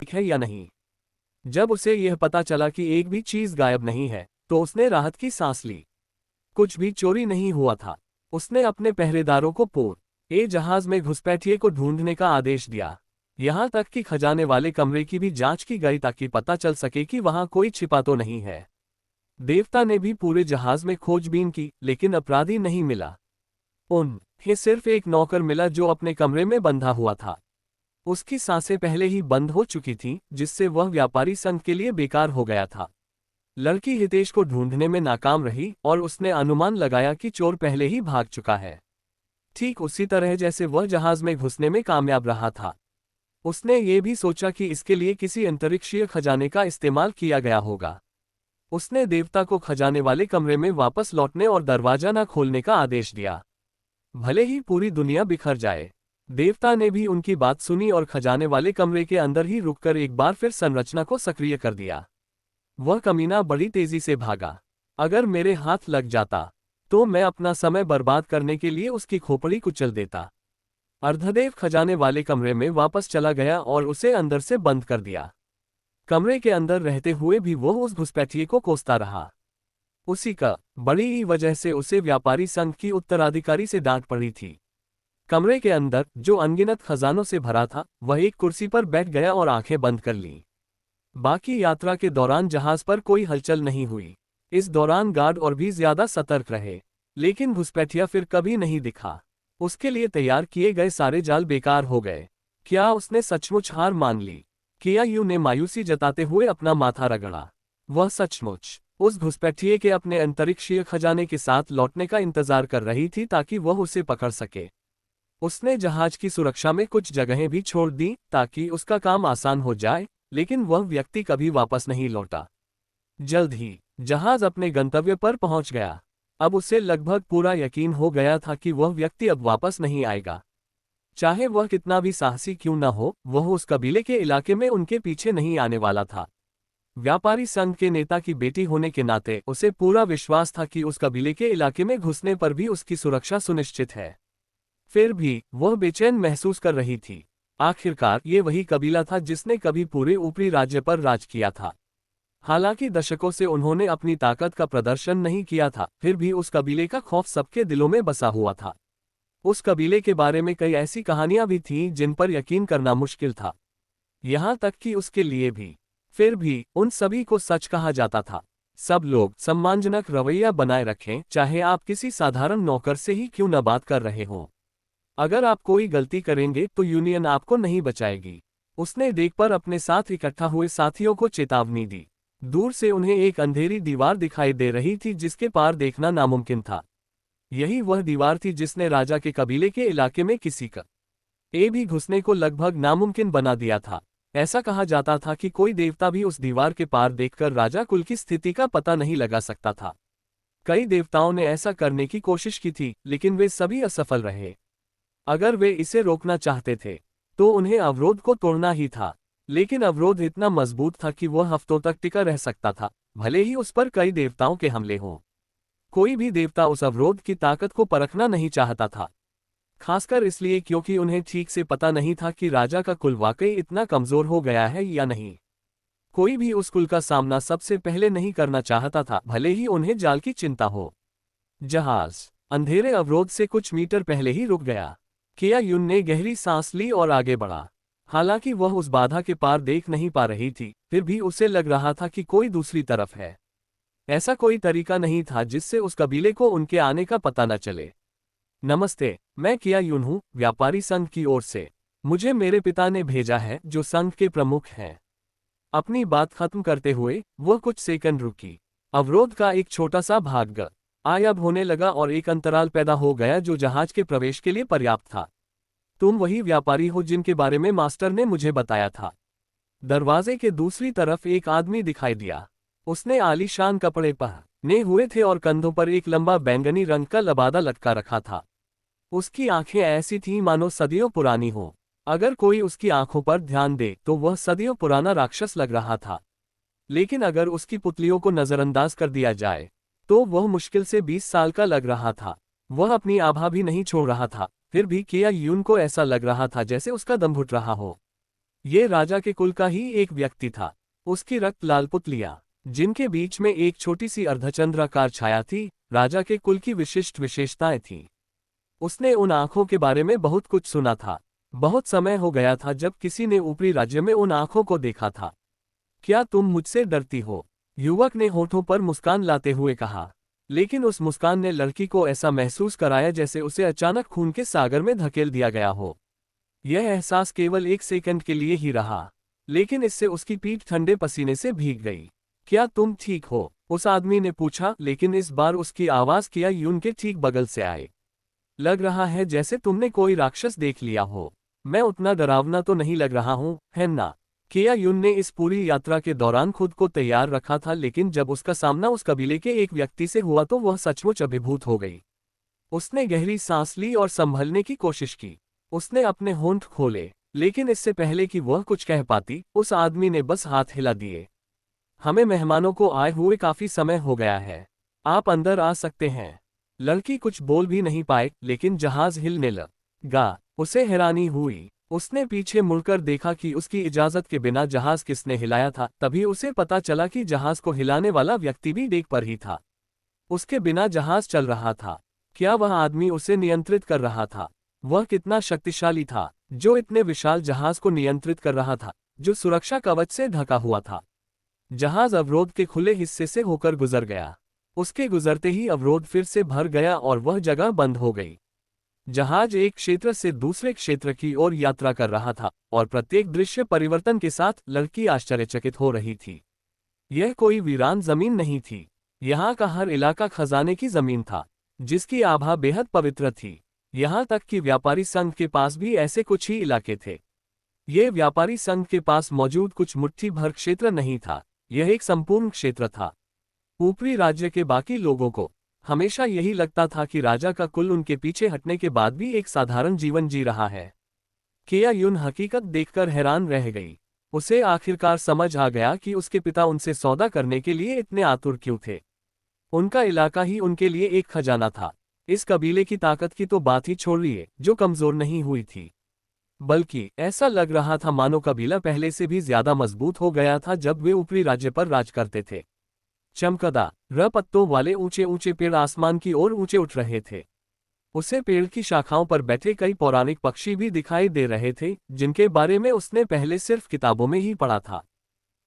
है या नहीं। जब उसे यह पता चला कि एक भी चीज गायब नहीं है, तो उसने राहत की सांस ली। कुछ भी चोरी नहीं हुआ था। उसने अपने पहरेदारों को पोर्ट जहाज में घुसपैठिए को ढूंढने का आदेश दिया। यहां तक कि खजाने वाले कमरे की भी जांच की गई ताकि पता चल सके कि वहां कोई छिपा तो नहीं है। देवता ने भी पूरे जहाज में खोजबीन की, लेकिन अपराधी नहीं मिला। उन्हें सिर्फ एक नौकर मिला जो अपने कमरे में बंधा हुआ था। उसकी सांसें पहले ही बंद हो चुकी थीं, जिससे वह व्यापारी संघ के लिए बेकार हो गया था। लड़की हितेश को ढूंढने में नाकाम रही और उसने अनुमान लगाया कि चोर पहले ही भाग चुका है, ठीक उसी तरह जैसे वह जहाज में घुसने में कामयाब रहा था। उसने ये भी सोचा कि इसके लिए किसी अंतरिक्षीय खजाने का इस्तेमाल किया गया होगा। उसने देवता को खजाने वाले कमरे में वापस लौटने और दरवाजा न खोलने का आदेश दिया, भले ही पूरी दुनिया बिखर जाए। देवता ने भी उनकी बात सुनी और खजाने वाले कमरे के अंदर ही रुककर एक बार फिर संरचना को सक्रिय कर दिया। वह कमीना बड़ी तेजी से भागा। अगर मेरे हाथ लग जाता तो मैं अपना समय बर्बाद करने के लिए उसकी खोपड़ी कुचल देता। अर्धदेव खजाने वाले कमरे में वापस चला गया और उसे अंदर से बंद कर दिया। कमरे के अंदर रहते हुए भी वो उस घुसपैठिए को कोसता रहा। उसी का बड़ी ही वजह से उसे व्यापारी संघ की उत्तराधिकारी से डांट पड़ी थी। कमरे के अंदर, जो अनगिनत खजानों से भरा था, वह एक कुर्सी पर बैठ गया और आंखें बंद कर लीं। बाकी यात्रा के दौरान जहाज पर कोई हलचल नहीं हुई। इस दौरान गार्ड और भी ज्यादा सतर्क रहे, लेकिन घुसपैठिया फिर कभी नहीं दिखा। उसके लिए तैयार किए गए सारे जाल बेकार हो गए। क्या उसने सचमुच हार मान ली? किया यू ने मायूसी जताते हुए अपना माथा रगड़ा। वह सचमुच उस घुसपैठिए के अपने अंतरिक्षीय खजाने के साथ लौटने का इंतजार कर रही थी ताकि वह उसे पकड़ सके। उसने जहाज की सुरक्षा में कुछ जगहें भी छोड़ दी ताकि उसका काम आसान हो जाए, लेकिन वह व्यक्ति कभी वापस नहीं लौटा। जल्द ही जहाज अपने गंतव्य पर पहुंच गया। अब उसे लगभग पूरा यकीन हो गया था कि वह व्यक्ति अब वापस नहीं आएगा। चाहे वह कितना भी साहसी क्यों न हो, वह उस कबीले के इलाके में उनके पीछे नहीं आने वाला था। व्यापारी संघ के नेता की बेटी होने के नाते उसे पूरा विश्वास था कि उस कबीले के इलाके में घुसने पर भी उसकी सुरक्षा सुनिश्चित है। फिर भी वह बेचैन महसूस कर रही थी। आखिरकार ये वही कबीला था जिसने कभी पूरे ऊपरी राज्य पर राज किया था। हालांकि दशकों से उन्होंने अपनी ताकत का प्रदर्शन नहीं किया था, फिर भी उस कबीले का खौफ सबके दिलों में बसा हुआ था। उस कबीले के बारे में कई ऐसी कहानियां भी थीं जिन पर यकीन करना मुश्किल था, यहां तक कि उसके लिए भी। फिर भी उन सभी को सच कहा जाता था। सब लोग सम्मानजनक रवैया बनाए रखें, चाहे आप किसी साधारण नौकर से ही क्यों न बात कर रहे हों। अगर आप कोई गलती करेंगे तो यूनियन आपको नहीं बचाएगी। उसने देख पर अपने साथ इकट्ठा हुए साथियों को चेतावनी दी। दूर से उन्हें एक अंधेरी दीवार दिखाई दे रही थी जिसके पार देखना नामुमकिन था। यही वह दीवार थी जिसने राजा के कबीले के इलाके में किसी का भी घुसने को लगभग नामुमकिन बना दिया था। ऐसा कहा जाता था कि कोई देवता भी उस दीवार के पार देखकर राजा कुल की स्थिति का पता नहीं लगा सकता था। कई देवताओं ने ऐसा करने की कोशिश की थी, लेकिन वे सभी असफल रहे। अगर वे इसे रोकना चाहते थे तो उन्हें अवरोध को तोड़ना ही था, लेकिन अवरोध इतना मजबूत था कि वह हफ्तों तक टिका रह सकता था, भले ही उस पर कई देवताओं के हमले हों। कोई भी देवता उस अवरोध की ताकत को परखना नहीं चाहता था, खासकर इसलिए क्योंकि उन्हें ठीक से पता नहीं था कि राजा का कुल वाकई इतना कमजोर हो गया है या नहीं। कोई भी उस कुल का सामना सबसे पहले नहीं करना चाहता था, भले ही उन्हें जाल की चिंता हो। जहाज अंधेरे अवरोध से कुछ मीटर पहले ही रुक गया। किया यून ने गहरी सांस ली और आगे बढ़ा। हालांकि वह उस बाधा के पार देख नहीं पा रही थी, फिर भी उसे लग रहा था कि कोई दूसरी तरफ है। ऐसा कोई तरीका नहीं था जिससे उस कबीले को उनके आने का पता न चले। नमस्ते, मैं किया यून हूँ, व्यापारी संघ की ओर से। मुझे मेरे पिता ने भेजा है, जो संघ के प्रमुख हैं। अपनी बात खत्म करते हुए वह कुछ सेकंड रुकी। अवरोध का एक छोटा सा भाग गायब होने लगा और एक अंतराल पैदा हो गया जो जहाज के प्रवेश के लिए पर्याप्त था। तुम वही व्यापारी हो जिनके बारे में मास्टर ने मुझे बताया था। दरवाजे के दूसरी तरफ एक आदमी दिखाई दिया। उसने आलीशान कपड़े पहने हुए थे और कंधों पर एक लंबा बैंगनी रंग का लबादा लटका रखा था। उसकी आंखें ऐसी थीं मानो सदियों पुरानी हो। अगर कोई उसकी आंखों पर ध्यान दे तो वह सदियों पुराना राक्षस लग रहा था, लेकिन अगर उसकी पुतलियों को नजरअंदाज कर दिया जाए तो वह मुश्किल से 20 साल का लग रहा था। वह अपनी आभा भी नहीं छोड़ रहा था, फिर भी किया यून को ऐसा लग रहा था जैसे उसका दम घुट रहा हो। ये राजा के कुल का ही एक व्यक्ति था। उसकी रक्त लाल पुतलियां, जिनके बीच में एक छोटी सी अर्धचंद्राकार छाया थी, राजा के कुल की विशिष्ट विशेषताएं थीं। उसने उन आंखों के बारे में बहुत कुछ सुना था। बहुत समय हो गया था जब किसी ने ऊपरी राज्य में उन आंखों को देखा था। क्या तुम मुझसे डरती हो? युवक ने होठों पर मुस्कान लाते हुए कहा। लेकिन उस मुस्कान ने लड़की को ऐसा महसूस कराया जैसे उसे अचानक खून के सागर में धकेल दिया गया हो। यह एहसास केवल एक सेकंड के लिए ही रहा, लेकिन इससे उसकी पीठ ठंडे पसीने से भीग गई। क्या तुम ठीक हो? उस आदमी ने पूछा, लेकिन इस बार उसकी आवाज किया यून के ठीक बगल से आए। लग रहा है जैसे तुमने कोई राक्षस देख लिया हो। मैं उतना डरावना तो नहीं लग रहा हूं, है ना? किया यून ने इस पूरी यात्रा के दौरान खुद को तैयार रखा था, लेकिन जब उसका सामना उस कबीले के एक व्यक्ति से हुआ तो वह सचमुच अभिभूत हो गई। उसने गहरी सांस ली और संभलने की कोशिश की। उसने अपने होंठ खोले, लेकिन इससे पहले कि वह कुछ कह पाती, उस आदमी ने बस हाथ हिला दिए। हमें मेहमानों को आए हुए काफी समय हो गया है। आप अंदर आ सकते हैं। लड़की कुछ बोल भी नहीं पाए, लेकिन जहाज हिलने लगा। उसे हैरानी हुई। उसने पीछे मुड़कर देखा कि उसकी इजाजत के बिना जहाज किसने हिलाया था। तभी उसे पता चला कि जहाज को हिलाने वाला व्यक्ति भी डेक पर ही था। उसके बिना जहाज चल रहा था। क्या वह आदमी उसे नियंत्रित कर रहा था? वह कितना शक्तिशाली था, जो इतने विशाल जहाज को नियंत्रित कर रहा था, जो सुरक्षा कवच से ढका हुआ था। जहाज अवरोध के खुले हिस्से से होकर गुजर गया। उसके गुजरते ही अवरोध फिर से भर गया और वह जगह बंद हो गई। जहाज एक क्षेत्र से दूसरे क्षेत्र की ओर यात्रा कर रहा था, और प्रत्येक दृश्य परिवर्तन के साथ लड़की आश्चर्यचकित हो रही थी। यह कोई वीरान जमीन नहीं थी। यहाँ का हर इलाका खजाने की जमीन था, जिसकी आभा बेहद पवित्र थी। यहाँ तक कि व्यापारी संघ के पास भी ऐसे कुछ ही इलाके थे। ये व्यापारी संघ के पास मौजूद कुछ मुट्ठी भर क्षेत्र नहीं था, यह एक संपूर्ण क्षेत्र था। ऊपरी राज्य के बाकी लोगों को हमेशा यही लगता था कि राजा का कुल उनके पीछे हटने के बाद भी एक साधारण जीवन जी रहा है। किया यून हकीकत देखकर हैरान रह गई। उसे आखिरकार समझ आ गया कि उसके पिता उनसे सौदा करने के लिए इतने आतुर क्यों थे। उनका इलाका ही उनके लिए एक खजाना था। इस कबीले की ताकत की तो बात ही छोड़िए, जो कमजोर नहीं हुई थी। बल्कि ऐसा लग रहा था मानो कबीला पहले से भी ज्यादा मजबूत हो गया था जब वे ऊपरी राज्य पर राज करते थे। चमकदार पत्तों वाले ऊंचे ऊंचे पेड़ आसमान की ओर ऊंचे उठ रहे थे। उसे पेड़ की शाखाओं पर बैठे कई पौराणिक पक्षी भी दिखाई दे रहे थे, जिनके बारे में उसने पहले सिर्फ किताबों में ही पढ़ा था।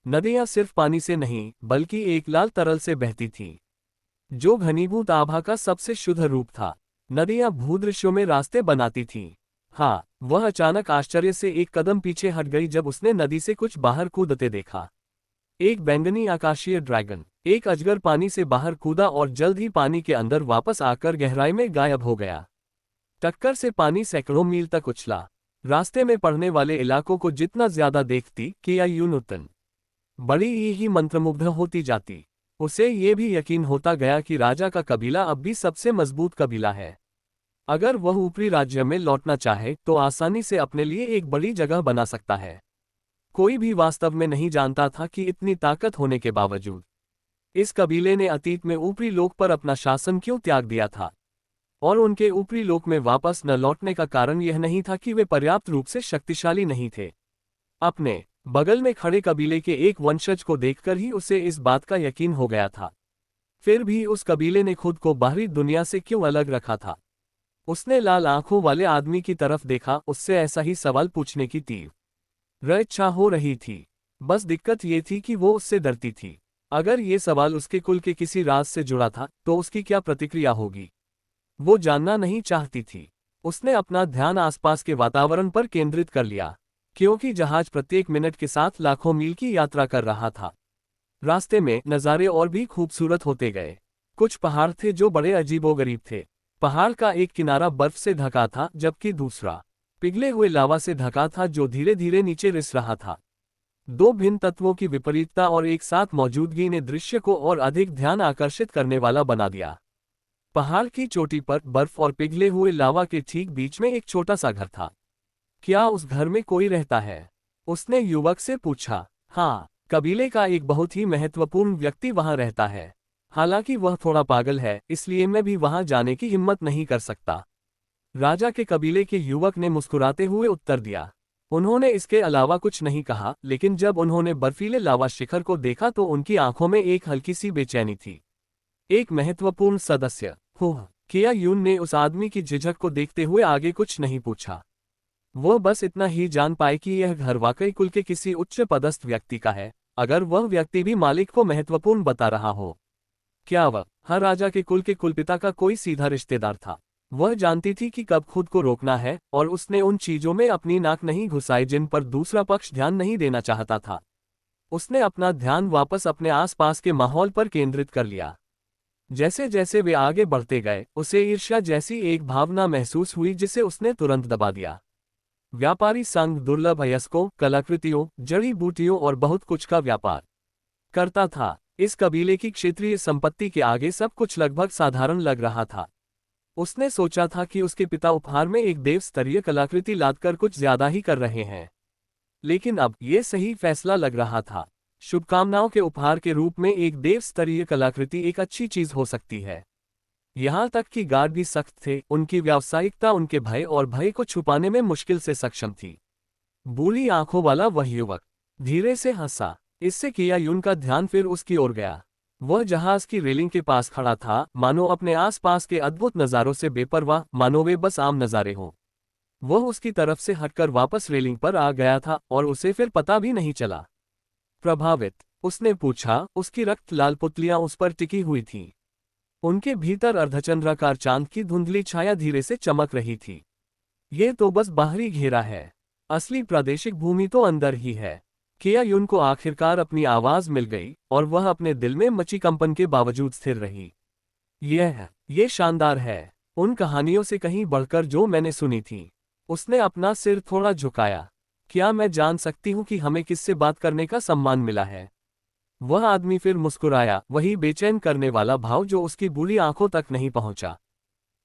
नदियां सिर्फ पानी से नहीं, बल्कि एक लाल तरल से बहती थीं, जो घनीभूत आभा का सबसे शुद्ध रूप था। नदियां भूदृश्यों में रास्ते बनाती थीं। हाँ, वह अचानक आश्चर्य से एक कदम पीछे हट गई जब उसने नदी से कुछ बाहर कूदते देखा। एक बैंगनी आकाशीय ड्रैगन, एक अजगर पानी से बाहर कूदा और जल्द ही पानी के अंदर वापस आकर गहराई में गायब हो गया। टक्कर से पानी सैकड़ों मील तक उछला। रास्ते में पड़ने वाले इलाकों को जितना ज्यादा देखती किया यून उतन बड़ी ही मंत्रमुग्ध होती जाती। उसे ये भी यकीन होता गया कि राजा का कबीला अब भी सबसे मजबूत कबीला है। अगर वह ऊपरी राज्य में लौटना चाहे तो आसानी से अपने लिए एक बड़ी जगह बना सकता है। कोई भी वास्तव में नहीं जानता था कि इतनी ताकत होने के बावजूद इस कबीले ने अतीत में ऊपरी लोक पर अपना शासन क्यों त्याग दिया था। और उनके ऊपरी लोक में वापस न लौटने का कारण यह नहीं था कि वे पर्याप्त रूप से शक्तिशाली नहीं थे। अपने बगल में खड़े कबीले के एक वंशज को देखकर ही उसे इस बात का यकीन हो गया था। फिर भी उस कबीले ने खुद को बाहरी दुनिया से क्यों अलग रखा था? उसने लाल आंखों वाले आदमी की तरफ देखा, उससे ऐसा ही सवाल पूछने की तीव्र इच्छा हो रही थी। बस दिक्कत ये थी कि वो उससे डरती थी। अगर ये सवाल उसके कुल के किसी राज से जुड़ा था तो उसकी क्या प्रतिक्रिया होगी? वो जानना नहीं चाहती थी। उसने अपना ध्यान आसपास के वातावरण पर केंद्रित कर लिया, क्योंकि जहाज प्रत्येक मिनट के साथ लाखों मील की यात्रा कर रहा था। रास्ते में नज़ारे और भी खूबसूरत होते गए। कुछ पहाड़ थे जो बड़े अजीबोगरीब थे। पहाड़ का एक किनारा बर्फ से ढका था, जबकि दूसरा पिघले हुए लावा से ढका था जो धीरे धीरे नीचे रिस रहा था। दो भिन्न तत्वों की विपरीतता और एक साथ मौजूदगी ने दृश्य को और अधिक ध्यान आकर्षित करने वाला बना दिया। पहाड़ की चोटी पर बर्फ और पिघले हुए लावा के ठीक बीच में एक छोटा सा घर था। क्या उस घर में कोई रहता है? उसने युवक से पूछा। हाँ, कबीले का एक बहुत ही महत्वपूर्ण व्यक्ति वहां रहता है। हालांकि वह थोड़ा पागल है, इसलिए मैं भी वहां जाने की हिम्मत नहीं कर सकता। राजा के कबीले के युवक ने मुस्कुराते हुए उत्तर दिया। उन्होंने इसके अलावा कुछ नहीं कहा, लेकिन जब उन्होंने बर्फीले लावा शिखर को देखा तो उनकी आंखों में एक हल्की सी बेचैनी थी। एक महत्वपूर्ण सदस्य हो किया यून ने उस आदमी की झिझक को देखते हुए आगे कुछ नहीं पूछा। वह बस इतना ही जान पाए कि यह घर वाकई कुल के किसी उच्च पदस्थ व्यक्ति का है, अगर वह व्यक्ति भी मालिक को महत्वपूर्ण बता रहा हो। क्या वह हर राजा के कुल के कुलपिता का कोई सीधा रिश्तेदार था? वह जानती थी कि कब खुद को रोकना है, और उसने उन चीजों में अपनी नाक नहीं घुसाई जिन पर दूसरा पक्ष ध्यान नहीं देना चाहता था। उसने अपना ध्यान वापस अपने आसपास के माहौल पर केंद्रित कर लिया। जैसे जैसे वे आगे बढ़ते गए, उसे ईर्ष्या जैसी एक भावना महसूस हुई जिसे उसने तुरंत दबा दिया। व्यापारी संघ दुर्लभ अयस्कों, कलाकृतियों, जड़ी बूटियों और बहुत कुछ का व्यापार करता था। इस कबीले की क्षेत्रीय संपत्ति के आगे सब कुछ लगभग साधारण लग रहा था। उसने सोचा था कि उसके पिता उपहार में एक देव स्तरीय कलाकृति लादकर कुछ ज्यादा ही कर रहे हैं, लेकिन अब ये सही फैसला लग रहा था। शुभकामनाओं के उपहार के रूप में एक देव स्तरीय कलाकृति एक अच्छी चीज हो सकती है। यहां तक कि गार्ड भी सख्त थे, उनकी व्यावसायिकता उनके भय और भय को छुपाने में मुश्किल से सक्षम थी। बूढ़ी आंखों वाला वह युवक धीरे से हंसा। इससे किया यून का ध्यान फिर उसकी ओर गया। वह जहाज की रेलिंग के पास खड़ा था, मानो अपने आसपास के अद्भुत नज़ारों से बेपरवाह, मानो वे बस आम नज़ारे हों। वह उसकी तरफ से हटकर वापस रेलिंग पर आ गया था और उसे फिर पता भी नहीं चला। प्रभावित? उसने पूछा। उसकी रक्त लाल पुतलियां उस पर टिकी हुई थीं। उनके भीतर अर्धचंद्राकार चांद की धुंधली छाया धीरे से चमक रही थी। ये तो बस बाहरी घेरा है, असली प्रादेशिक भूमि तो अंदर ही है। किया यून को आखिरकार अपनी आवाज मिल गई और वह अपने दिल में मची कंपन के बावजूद स्थिर रही। ये शानदार है, उन कहानियों से कहीं बढ़कर जो मैंने सुनी थी। उसने अपना सिर थोड़ा झुकाया। क्या मैं जान सकती हूँ कि हमें किससे बात करने का सम्मान मिला है? वह आदमी फिर मुस्कुराया, वही बेचैन करने वाला भाव जो उसकी बूढ़ी आंखों तक नहीं पहुंचा।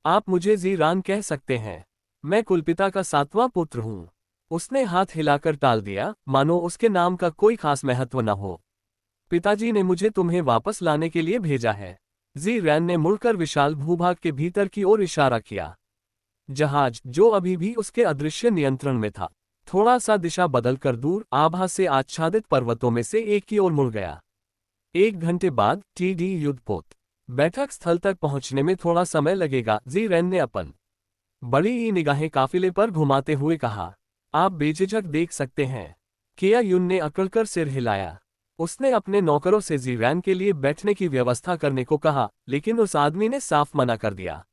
आप मुझे ज़ीरान कह सकते हैं। मैं कुलपिता का 7वां पुत्र हूँ। उसने हाथ हिलाकर टाल दिया, मानो उसके नाम का कोई खास महत्व न हो। पिताजी ने मुझे तुम्हें वापस लाने के लिए भेजा है। ज़ीरान ने मुड़कर विशाल भूभाग के भीतर की ओर इशारा किया। जहाज, जो अभी भी उसके अदृश्य नियंत्रण में था, थोड़ा सा दिशा बदलकर दूर आभा से आच्छादित पर्वतों में से एक की ओर मुड़ गया। 1 घंटे बाद टीडी युद्धपोत। बैठक स्थल तक पहुंचने में थोड़ा समय लगेगा, ज़ीरान ने अपन बड़ी ही निगाहें काफिले पर घुमाते हुए कहा। आप बेझिझक देख सकते हैं। किया यून ने अकड़कर सिर हिलाया। उसने अपने नौकरों से ज़ीरान के लिए बैठने की व्यवस्था करने को कहा, लेकिन उस आदमी ने साफ मना कर दिया।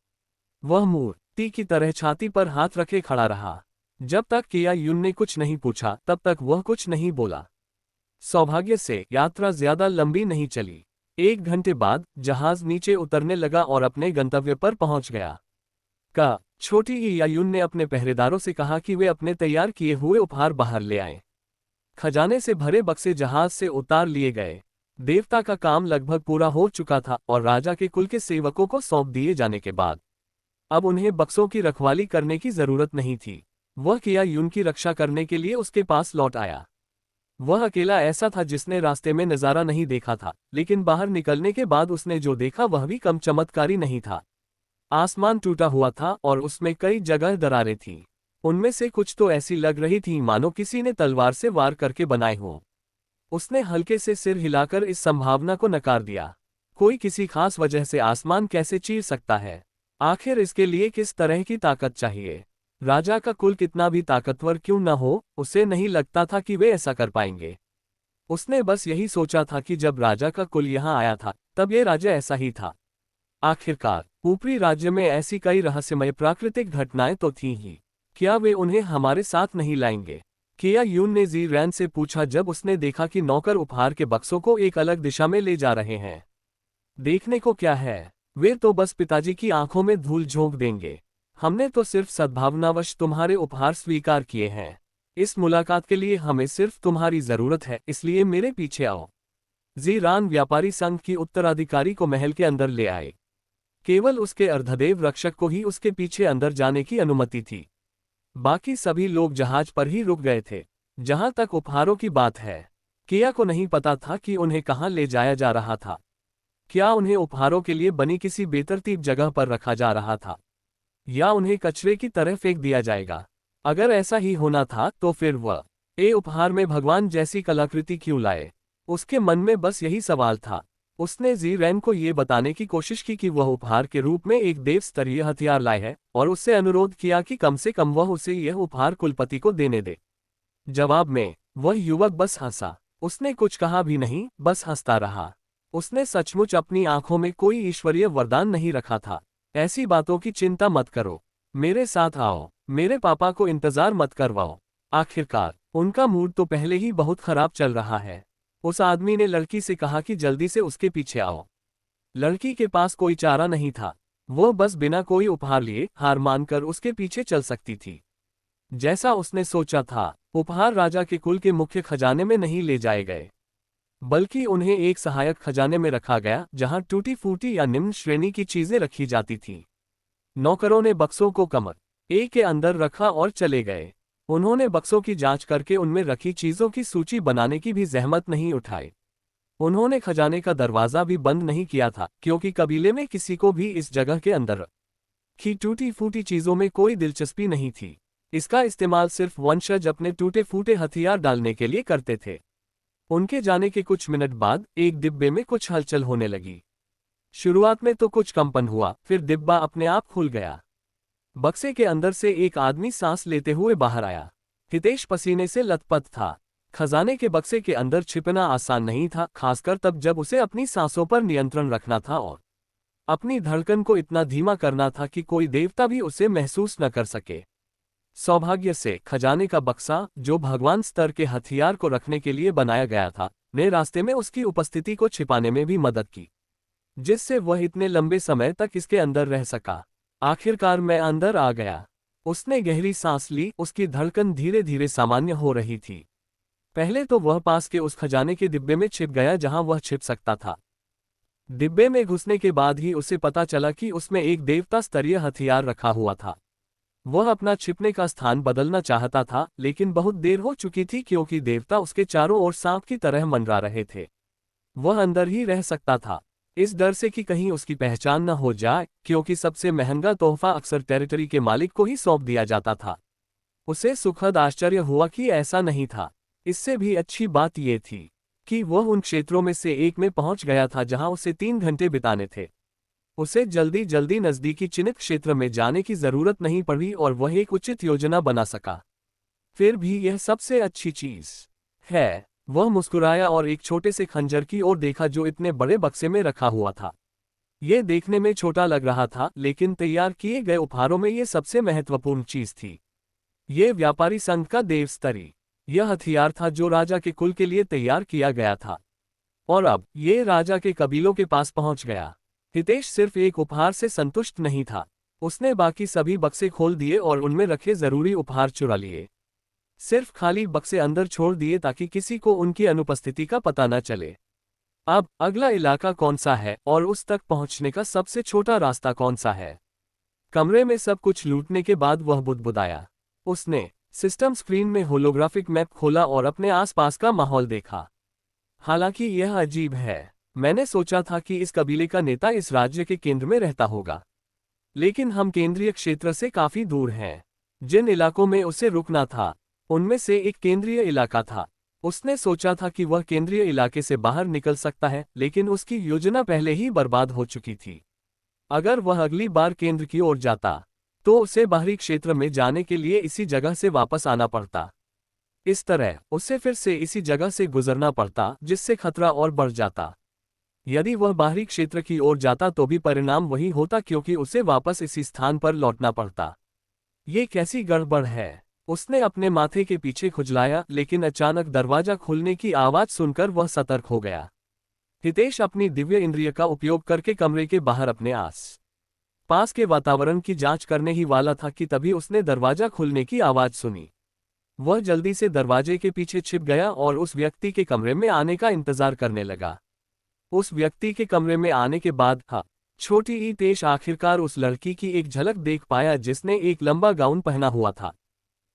वह मूर्ति की तरह छाती पर हाथ रखे खड़ा रहा। जब तक किया यून ने कुछ नहीं पूछा, तब तक वह कुछ नहीं बोला। सौभाग्य से यात्रा ज्यादा लंबी नहीं चली। 1 घंटे बाद जहाज नीचे उतरने लगा और अपने गंतव्य पर पहुंच गया। छोटी किया यून ने अपने पहरेदारों से कहा कि वे अपने तैयार किए हुए उपहार बाहर ले आएं। खजाने से भरे बक्से जहाज से उतार लिए गए। देवता का काम लगभग पूरा हो चुका था और राजा के कुल के सेवकों को सौंप दिए जाने के बाद अब उन्हें बक्सों की रखवाली करने की जरूरत नहीं थी। वह किया यून की रक्षा करने के लिए उसके पास लौट आया। वह अकेला ऐसा था जिसने रास्ते में नज़ारा नहीं देखा था, लेकिन बाहर निकलने के बाद उसने जो देखा वह भी कम चमत्कारी नहीं था। आसमान टूटा हुआ था और उसमें कई जगह दरारें थीं। उनमें से कुछ तो ऐसी लग रही थीं मानो किसी ने तलवार से वार करके बनाए हों। उसने हल्के से सिर हिलाकर इस संभावना को नकार दिया। कोई किसी खास वजह से आसमान कैसे चीर सकता है? आखिर इसके लिए किस तरह की ताकत चाहिए? राजा का कुल कितना भी ताकतवर क्यों न हो, उसे नहीं लगता था कि वे ऐसा कर पाएंगे। उसने बस यही सोचा था कि जब राजा का कुल यहाँ आया था, तब ये राज्य ऐसा ही था। आखिरकार ऊपरी राज्य में ऐसी कई रहस्यमय प्राकृतिक घटनाएं तो थीं ही। क्या वे उन्हें हमारे साथ नहीं लाएंगे? किया यून ने ज़ीरान से पूछा जब उसने देखा कि नौकर उपहार के बक्सों को एक अलग दिशा में ले जा रहे हैं। देखने को क्या है? वे तो बस पिताजी की आंखों में धूल झोंक देंगे। हमने तो सिर्फ सद्भावनावश तुम्हारे उपहार स्वीकार किए हैं। इस मुलाकात के लिए हमें सिर्फ तुम्हारी जरूरत है, इसलिए मेरे पीछे आओ। ज़ीरान व्यापारी संघ की उत्तराधिकारी को महल के अंदर ले आए। केवल उसके अर्धदेव रक्षक को ही उसके पीछे अंदर जाने की अनुमति थी। बाकी सभी लोग जहाज पर ही रुक गए थे। जहां तक उपहारों की बात है, किया को नहीं पता था कि उन्हें कहां ले जाया जा रहा था। क्या उन्हें उपहारों के लिए बनी किसी बेतरतीब जगह पर रखा जा रहा था? या उन्हें कचरे की तरह फेंक दिया जाएगा। अगर ऐसा ही होना था तो फिर वह उपहार में भगवान जैसी कलाकृति क्यों लाए? उसके मन में बस यही सवाल था। उसने ज़ीरैन को ये बताने की कोशिश की कि वह उपहार के रूप में एक देव स्तरीय हथियार लाए है, और उससे अनुरोध किया कि कम से कम वह उसे यह उपहार कुलपति को देने दे। जवाब में वह युवक बस हंसा। उसने कुछ कहा भी नहीं, बस हंसता रहा। उसने सचमुच अपनी आंखों में कोई ईश्वरीय वरदान नहीं रखा था। ऐसी बातों की चिंता मत करो, मेरे साथ आओ, मेरे पापा को इंतजार मत करवाओ। आखिरकार उनका मूड तो पहले ही बहुत खराब चल रहा है। उस आदमी ने लड़की से कहा कि जल्दी से उसके पीछे आओ। लड़की के पास कोई चारा नहीं था। वो बस बिना कोई उपहार लिए हार मानकर उसके पीछे चल सकती थी। जैसा उसने सोचा था, उपहार राजा के कुल के मुख्य खजाने में नहीं ले जाए गए, बल्कि उन्हें एक सहायक खजाने में रखा गया जहां टूटी फूटी या निम्न श्रेणी की चीजें रखी जाती थीं। नौकरों ने बक्सों को कमर ए के अंदर रखा और चले गए। उन्होंने बक्सों की जांच करके उनमें रखी चीजों की सूची बनाने की भी जहमत नहीं उठाई। उन्होंने खजाने का दरवाजा भी बंद नहीं किया था, क्योंकि कबीले में किसी को भी इस जगह के अंदर की टूटी फूटी चीजों में कोई दिलचस्पी नहीं थी। इसका इस्तेमाल सिर्फ वंशज अपने टूटे फूटे हथियार डालने के लिए करते थे। उनके जाने के कुछ मिनट बाद एक डिब्बे में कुछ हलचल होने लगी। शुरुआत में तो कुछ कंपन हुआ, फिर डिब्बा अपने आप खुल गया। बक्से के अंदर से एक आदमी सांस लेते हुए बाहर आया। हितेश पसीने से लथपथ था। खजाने के बक्से के अंदर छिपना आसान नहीं था, खासकर तब जब उसे अपनी सांसों पर नियंत्रण रखना था और अपनी धड़कन को इतना धीमा करना था कि कोई देवता भी उसे महसूस न कर सके। सौभाग्य से खजाने का बक्सा, जो भगवान स्तर के हथियार को रखने के लिए बनाया गया था, ने रास्ते में उसकी उपस्थिति को छिपाने में भी मदद की, जिससे वह इतने लंबे समय तक इसके अंदर रह सका। आखिरकार मैं अंदर आ गया। उसने गहरी सांस ली, उसकी धड़कन धीरे धीरे सामान्य हो रही थी। पहले तो वह पास के उस खजाने के डिब्बे में छिप गया जहां वह छिप सकता था। डिब्बे में घुसने के बाद ही उसे पता चला कि उसमें एक देवता स्तरीय हथियार रखा हुआ था। वह अपना छिपने का स्थान बदलना चाहता था, लेकिन बहुत देर हो चुकी थी क्योंकि देवता उसके चारों ओर सांप की तरह मंडरा रहे थे। वह अंदर ही रह सकता था, इस डर से कि कहीं उसकी पहचान न हो जाए, क्योंकि सबसे महंगा तोहफा अक्सर टेरिटरी के मालिक को ही सौंप दिया जाता था। उसे सुखद आश्चर्य हुआ कि ऐसा नहीं था। इससे भी अच्छी बात यह थी कि वह उन क्षेत्रों में से एक में पहुंच गया था जहां उसे 3 घंटे बिताने थे। उसे जल्दी जल्दी नजदीकी चिन्हित क्षेत्र में जाने की जरूरत नहीं पड़ी और वह एक उचित योजना बना सका। फिर भी यह सबसे अच्छी चीज है। वह मुस्कुराया और एक छोटे से खंजर की ओर देखा जो इतने बड़े बक्से में रखा हुआ था। यह देखने में छोटा लग रहा था, लेकिन तैयार किए गए उपहारों में यह सबसे महत्वपूर्ण चीज थी। यह व्यापारी संघ का देवस्तरी यह हथियार था जो राजा के कुल के लिए तैयार किया गया था, और अब यह राजा के कबीलों के पास पहुंच गया। हितेश सिर्फ एक उपहार से संतुष्ट नहीं था। उसने बाकी सभी बक्से खोल दिए और उनमें रखे जरूरी उपहार चुरा लिए। सिर्फ खाली बक्से अंदर छोड़ दिए ताकि किसी को उनकी अनुपस्थिति का पता न चले। अब अगला इलाका कौन सा है और उस तक पहुंचने का सबसे छोटा रास्ता कौन सा है? कमरे में सब कुछ लूटने के बाद वह बुदबुदाया। उसने सिस्टम स्क्रीन में होलोग्राफिक मैप खोला और अपने आसपास का माहौल देखा। हालांकि यह अजीब है। मैंने सोचा था कि इस कबीले का नेता इस राज्य के केंद्र में रहता होगा, लेकिन हम केंद्रीय क्षेत्र से काफी दूर हैं। जिन इलाकों में उसे रुकना था, उनमें से एक केंद्रीय इलाका था। उसने सोचा था कि वह केंद्रीय इलाके से बाहर निकल सकता है, लेकिन उसकी योजना पहले ही बर्बाद हो चुकी थी। अगर वह अगली बार केंद्र की ओर जाता, तो उसे बाहरी क्षेत्र में जाने के लिए इसी जगह से वापस आना पड़ता। इस तरह उसे फिर से इसी जगह से गुजरना पड़ता, जिससे खतरा और बढ़ जाता। यदि वह बाहरी क्षेत्र की ओर जाता तो भी परिणाम वही होता, क्योंकि उसे वापस इसी स्थान पर लौटना पड़ता। ये कैसी गड़बड़ है? उसने अपने माथे के पीछे खुजलाया, लेकिन अचानक दरवाजा खुलने की आवाज सुनकर वह सतर्क हो गया। हितेश अपनी दिव्य इंद्रिय का उपयोग करके कमरे के बाहर अपने आस पास के वातावरण की जांच करने ही वाला था कि तभी उसने दरवाजा खुलने की आवाज सुनी। वह जल्दी से दरवाजे के पीछे छिप गया और उस व्यक्ति के कमरे में आने का इंतजार करने लगा। उस व्यक्ति के कमरे में आने के बाद छोटी हितेश आखिरकार उस लड़की की एक झलक देख पाया जिसने एक लंबा गाउन पहना हुआ था।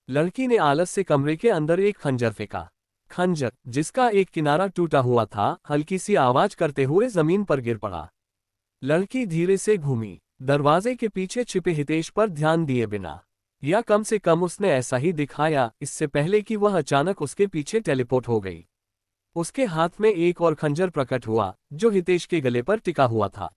लड़की ने आलस से कमरे के अंदर एक खंजर फेंका। खंजर, जिसका एक किनारा टूटा हुआ था, हल्की सी आवाज करते हुए जमीन पर गिर पड़ा। लड़की धीरे से घूमी। दरवाजे के पीछे छिपे हितेश पर ध्यान दिए बिना, या कम से कम उसने ऐसा ही दिखाया, इससे पहले कि वह अचानक उसके पीछे टेलीपोर्ट हो गई। उसके हाथ में एक और खंजर प्रकट हुआ, जो हितेश के गले पर टिका हुआ था।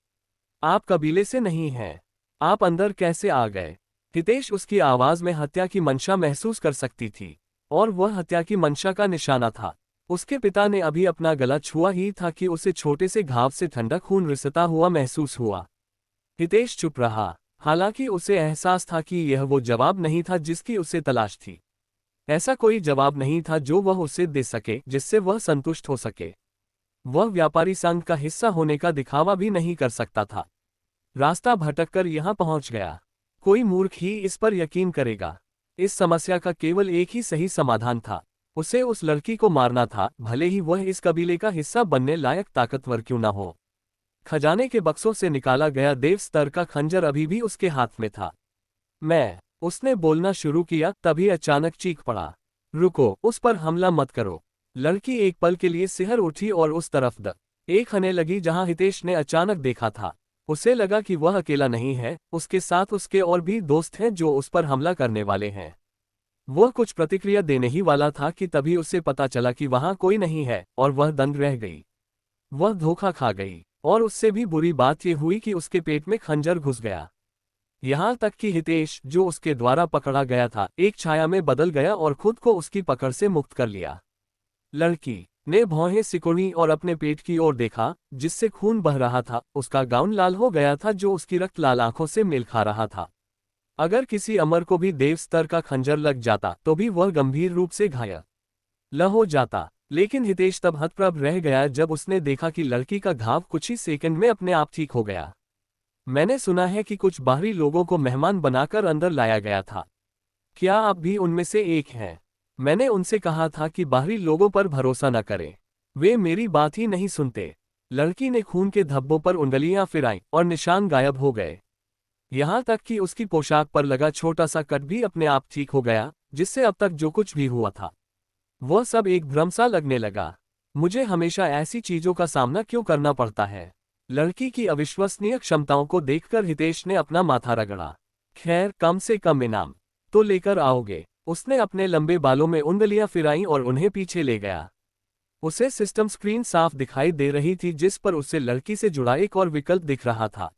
आप कबीले से नहीं हैं। आप अंदर कैसे आ गए? हितेश उसकी आवाज में हत्या की मंशा महसूस कर सकती थी, और वह हत्या की मंशा का निशाना था। उसके पिता ने अभी अपना गला छुआ ही था कि उसे छोटे से घाव से ठंडा खून रिसता हुआ महसूस हुआ। हितेश चुप रहा, हालांकि उसे एहसास था कि यह वो जवाब नहीं था जिसकी उसे तलाश थी। ऐसा कोई जवाब नहीं था जो वह उसे दे सके जिससे वह संतुष्ट हो सके। वह व्यापारी संघ का हिस्सा होने का दिखावा भी नहीं कर सकता था। रास्ता भटककर यहाँ पहुंच गया। कोई मूर्ख ही इस पर यकीन करेगा। इस समस्या का केवल एक ही सही समाधान था, उसे उस लड़की को मारना था, भले ही वह इस कबीले का हिस्सा बनने लायक ताकतवर क्यों न हो। खजाने के बक्सों से निकाला गया देव स्तर का खंजर अभी भी उसके हाथ में था। उसने बोलना शुरू किया, तभी अचानक चीख पड़ा, रुको, उस पर हमला मत करो। लड़की एक पल के लिए सिहर उठी और उस तरफ एक हने लगी जहां हितेश ने अचानक देखा था। उसे लगा कि वह अकेला नहीं है, उसके साथ उसके और भी दोस्त हैं जो उस पर हमला करने वाले हैं। वह कुछ प्रतिक्रिया देने ही वाला था कि तभी उसे पता चला कि वहां कोई नहीं है, और वह दंग रह गई। वह धोखा खा गई, और उससे भी बुरी बात यह हुई कि उसके पेट में खंजर घुस गया। यहां तक कि हितेश, जो उसके द्वारा पकड़ा गया था, एक छाया में बदल गया और खुद को उसकी पकड़ से मुक्त कर लिया। लड़की ने भौहें सिकुड़ी और अपने पेट की ओर देखा, जिससे खून बह रहा था। उसका गाउन लाल हो गया था, जो उसकी रक्त लाल आंखों से मेल खा रहा था। अगर किसी अमर को भी देव स्तर का खंजर लग जाता तो भी वह गंभीर रूप से घायल हो जाता। लेकिन हितेश तब हतप्रभ रह गया जब उसने देखा कि लड़की का घाव कुछ ही सेकंड में अपने आप ठीक हो गया। मैंने सुना है कि कुछ बाहरी लोगों को मेहमान बनाकर अंदर लाया गया था। क्या आप भी उनमें से एक हैं? मैंने उनसे कहा था कि बाहरी लोगों पर भरोसा न करें, वे मेरी बात ही नहीं सुनते। लड़की ने खून के धब्बों पर उंगलियां फिराईं और निशान गायब हो गए। यहां तक कि उसकी पोशाक पर लगा छोटा सा कट भी अपने आप ठीक हो गया, जिससे अब तक जो कुछ भी हुआ था वह सब एक भ्रम सा लगने लगा। मुझे हमेशा ऐसी चीजों का सामना क्यों करना पड़ता है? लड़की की अविश्वसनीय क्षमताओं को देखकर हितेश ने अपना माथा रगड़ा। खैर, कम से कम इनाम तो लेकर आओगे। उसने अपने लंबे बालों में उंगलियां फिराईं और उन्हें पीछे ले गया। उसे सिस्टम स्क्रीन साफ दिखाई दे रही थी, जिस पर उसे लड़की से जुड़ा एक और विकल्प दिख रहा था।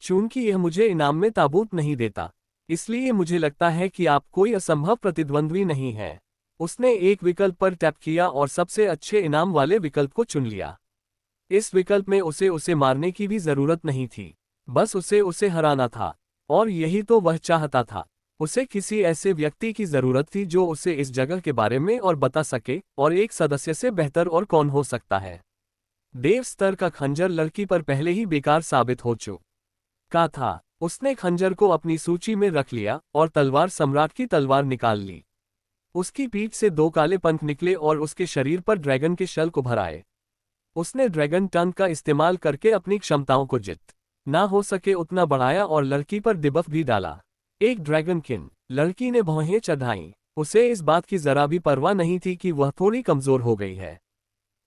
चूंकि यह मुझे इनाम में ताबूत नहीं देता, इसलिए मुझे लगता है कि आप कोई असंभव प्रतिद्वंद्वी नहीं है। उसने एक विकल्प पर टैप किया और सबसे अच्छे इनाम वाले विकल्प को चुन लिया। इस विकल्प में उसे मारने की भी जरूरत नहीं थी, बस उसे हराना था। और यही तो वह चाहता था। उसे किसी ऐसे व्यक्ति की जरूरत थी जो उसे इस जगह के बारे में और बता सके, और एक सदस्य से बेहतर और कौन हो सकता है। देव स्तर का खंजर लड़की पर पहले ही बेकार साबित हो चुका था। उसने खंजर को अपनी सूची में रख लिया और तलवार सम्राट की तलवार निकाल ली। उसकी पीठ से दो काले पंख निकले और उसके शरीर पर ड्रैगन के शल्क उभर आए। उसने ड्रैगन टंग का इस्तेमाल करके अपनी क्षमताओं को जितना हो सके उतना बढ़ाया और लड़की पर डिबफ भी डाला। एक ड्रैगन किन। लड़की ने भौहें चढ़ाईं। उसे इस बात की जरा भी परवाह नहीं थी कि वह थोड़ी कमजोर हो गई है।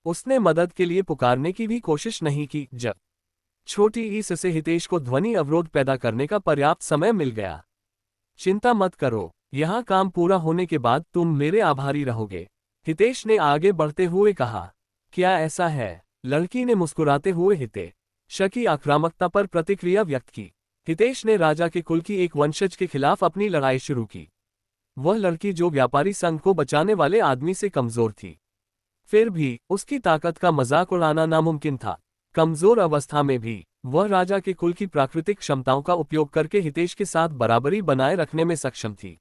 उसने मदद के लिए पुकारने की भी कोशिश नहीं की। जब छोटी ईस से हितेश को ध्वनि अवरोध पैदा करने का पर्याप्त समय मिल गया। चिंता मत करो, यहाँ काम पूरा होने के बाद तुम मेरे आभारी रहोगे, हितेश ने आगे बढ़ते हुए कहा। क्या ऐसा है? लड़की ने मुस्कुराते हुए हितेश की आक्रामकता पर प्रतिक्रिया व्यक्त की। हितेश ने राजा के कुल की एक वंशज के खिलाफ अपनी लड़ाई शुरू की। वह लड़की जो व्यापारी संघ को बचाने वाले आदमी से कमजोर थी। फिर भी उसकी ताकत का मजाक उड़ाना नामुमकिन था। कमजोर अवस्था में भी वह राजा के कुल की प्राकृतिक क्षमताओं का उपयोग करके हितेश के साथ बराबरी बनाए रखने में सक्षम थी।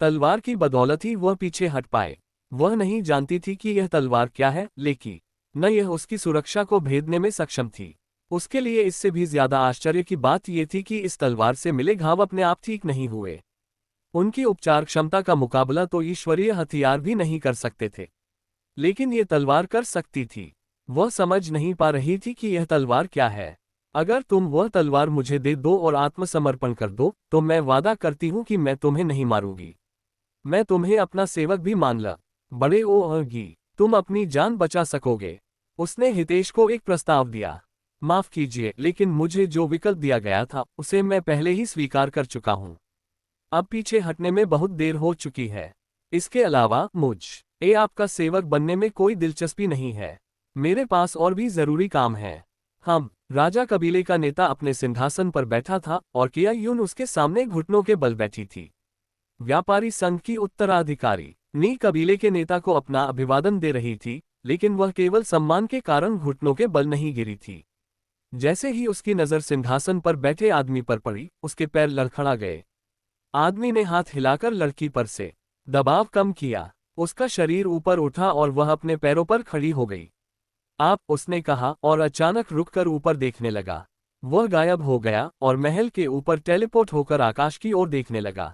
तलवार की बदौलत ही वह पीछे हट पाए। वह नहीं जानती थी कि यह तलवार क्या है, लेकिन न यह उसकी सुरक्षा को भेदने में सक्षम थी। उसके लिए इससे भी ज्यादा आश्चर्य की बात यह थी कि इस तलवार से मिले घाव अपने आप ठीक नहीं हुए। उनकी उपचार क्षमता का मुकाबला तो ईश्वरीय हथियार भी नहीं कर सकते थे, लेकिन यह तलवार कर सकती थी। वह समझ नहीं पा रही थी कि यह तलवार क्या है। अगर तुम वह तलवार मुझे दे दो और आत्मसमर्पण कर दो, तो मैं वादा करती हूं कि मैं तुम्हें नहीं मारूंगी। मैं तुम्हें अपना सेवक भी मान ल बड़े ओगी, तुम अपनी जान बचा सकोगे। उसने हितेश को एक प्रस्ताव दिया। माफ कीजिए, लेकिन मुझे जो विकल्प दिया गया था उसे मैं पहले ही स्वीकार कर चुका हूँ। अब पीछे हटने में बहुत देर हो चुकी है। इसके अलावा मुझे आपका सेवक बनने में कोई दिलचस्पी नहीं है। मेरे पास और भी जरूरी काम है। हम राजा कबीले का नेता अपने सिंहासन पर बैठा था और किया यून उसके सामने घुटनों के बल बैठी थी। व्यापारी संघ की उत्तराधिकारी नी कबीले के नेता को अपना अभिवादन दे रही थी, लेकिन वह केवल सम्मान के कारण घुटनों के बल नहीं गिरी थी। जैसे ही उसकी नजर सिंहासन पर बैठे आदमी पर पड़ी, उसके पैर लड़खड़ा गए। आदमी ने हाथ हिलाकर लड़की पर से दबाव कम किया। उसका शरीर ऊपर उठा और वह अपने पैरों पर खड़ी हो गई। आप, उसने कहा और अचानक रुककर ऊपर देखने लगा। वह गायब हो गया और महल के ऊपर टेलीपोर्ट होकर आकाश की ओर देखने लगा।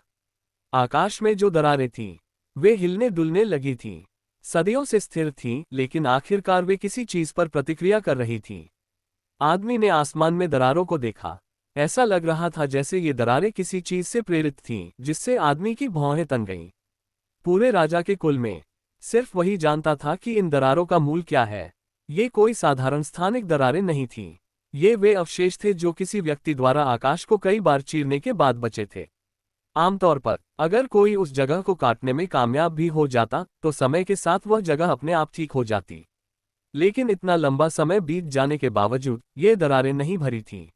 आकाश में जो दरारें थीं, वे हिलने डुलने लगी थीं। सदियों से स्थिर थीं, लेकिन आखिरकार वे किसी चीज पर प्रतिक्रिया कर रही थीं। आदमी ने आसमान में दरारों को देखा। ऐसा लग रहा था जैसे ये दरारें किसी चीज से प्रेरित थीं, जिससे आदमी की भौहें तन गईं। पूरे राजा के कुल में सिर्फ वही जानता था कि इन दरारों का मूल क्या है। ये कोई साधारण स्थानिक दरारें नहीं थीं। ये वे अवशेष थे जो किसी व्यक्ति द्वारा आकाश को कई बार चीरने के बाद बचे थे। आमतौर पर अगर कोई उस जगह को काटने में कामयाब भी हो जाता तो समय के साथ वह जगह अपने आप ठीक हो जाती। लेकिन इतना लंबा समय बीत जाने के बावजूद ये दरारें नहीं भरी थीं।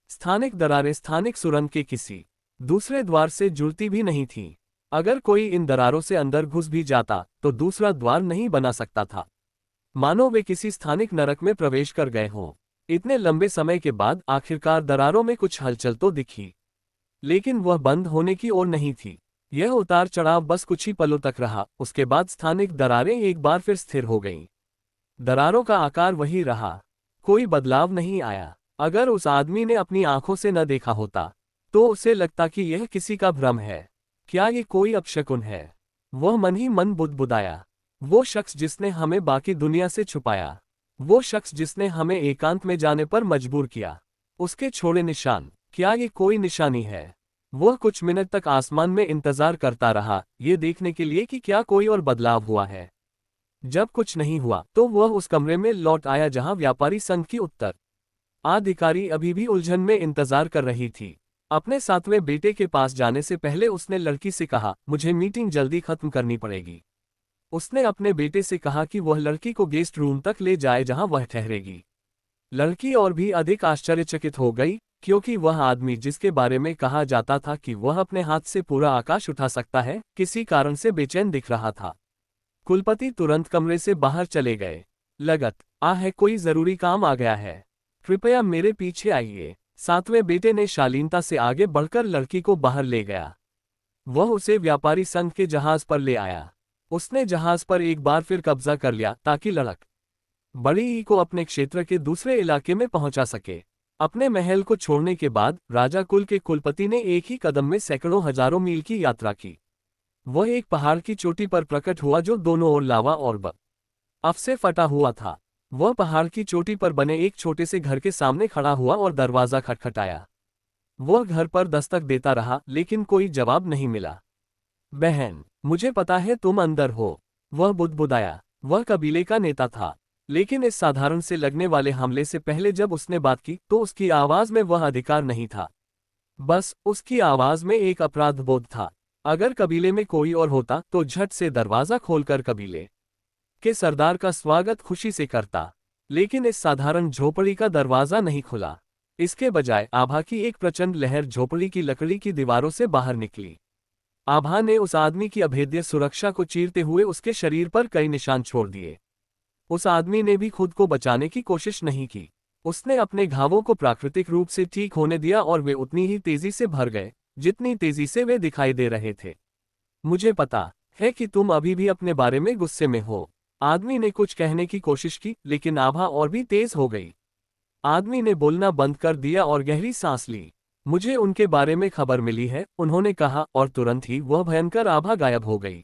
स्थानिक दरारें स्थानिक सुरंग के किसी दूसरे द्वार से जुड़ती भी नहीं थीं। अगर कोई इन दरारों से अंदर घुस भी जाता तो दूसरा द्वार नहीं बना सकता था। मानो वे किसी स्थानिक नरक में प्रवेश कर गए हों। इतने लंबे समय के बाद आखिरकार दरारों में कुछ हलचल तो दिखी, लेकिन वह बंद होने की ओर नहीं थी। यह उतार चढ़ाव बस कुछ ही पलों तक रहा। उसके बाद स्थानिक दरारें एक बार फिर स्थिर हो गईं। दरारों का आकार वही रहा, कोई बदलाव नहीं आया। अगर उस आदमी ने अपनी आंखों से न देखा होता तो उसे लगता कि यह किसी का भ्रम है। क्या ये कोई अपशकुन है? वह मन ही मन बुदबुदाया। वो शख्स जिसने हमें बाकी दुनिया से छुपाया, वो शख्स जिसने हमें एकांत में जाने पर मजबूर किया, उसके छोड़े निशान, क्या ये कोई निशानी है? वह कुछ मिनट तक आसमान में इंतजार करता रहा, ये देखने के लिए कि क्या कोई और बदलाव हुआ है। जब कुछ नहीं हुआ तो वह उस कमरे में लौट आया जहां व्यापारी संघ की उत्तराधिकारी अभी भी उलझन में इंतजार कर रही थी। अपने 7वें बेटे के पास जाने से पहले उसने लड़की से कहा, मुझे मीटिंग जल्दी खत्म करनी पड़ेगी। उसने अपने बेटे से कहा कि वह लड़की को गेस्ट रूम तक ले जाए जहां वह ठहरेगी। लड़की और भी अधिक आश्चर्यचकित हो गई, क्योंकि वह आदमी जिसके बारे में कहा जाता था कि वह अपने हाथ से पूरा आकाश उठा सकता है, किसी कारण से बेचैन दिख रहा था। कुलपति तुरंत कमरे से बाहर चले गए। लगत है कोई जरूरी काम आ गया है, कृपया मेरे पीछे आइए। 7वें बेटे ने शालीनता से आगे बढ़कर लड़की को बाहर ले गया। वह उसे व्यापारी संघ के जहाज पर ले आया। उसने जहाज पर एक बार फिर कब्जा कर लिया ताकि लड़क बड़ी ई को अपने क्षेत्र के दूसरे इलाके में पहुंचा सके। अपने महल को छोड़ने के बाद राजा कुल के कुलपति ने एक ही कदम में सैकड़ों हजारों मील की यात्रा की। वह एक पहाड़ की चोटी पर प्रकट हुआ जो दोनों ओर लावा और बर्फ से फटा हुआ था। वह पहाड़ की चोटी पर बने एक छोटे से घर के सामने खड़ा हुआ और दरवाजा खटखटाया। वह घर पर दस्तक देता रहा, लेकिन कोई जवाब नहीं मिला। बहन, मुझे पता है तुम अंदर हो, वह बुदबुदाया। वह कबीले का नेता था, लेकिन इस साधारण से लगने वाले हमले से पहले जब उसने बात की तो उसकी आवाज में वह अधिकार नहीं था। बस उसकी आवाज में एक अपराध बोध था। अगर कबीले में कोई और होता तो झट से दरवाजा खोलकर कबीले के सरदार का स्वागत खुशी से करता, लेकिन इस साधारण झोपड़ी का दरवाजा नहीं खुला। इसके बजाय आभा की एक प्रचंड लहर झोपड़ी की लकड़ी की दीवारों से बाहर निकली। आभा ने उस आदमी की अभेद्य सुरक्षा को चीरते हुए उसके शरीर पर कई निशान छोड़ दिए। उस आदमी ने भी खुद को बचाने की कोशिश नहीं की। उसने अपने घावों को प्राकृतिक रूप से ठीक होने दिया और वे उतनी ही तेजी से भर गए जितनी तेजी से वे दिखाई दे रहे थे। मुझे पता है कि तुम अभी भी अपने बारे में गुस्से में हो। आदमी ने कुछ कहने की कोशिश की, लेकिन आभा और भी तेज हो गई। आदमी ने बोलना बंद कर दिया और गहरी सांस ली। मुझे उनके बारे में खबर मिली है, उन्होंने कहा, और तुरंत ही वह भयंकर आभा गायब हो गई,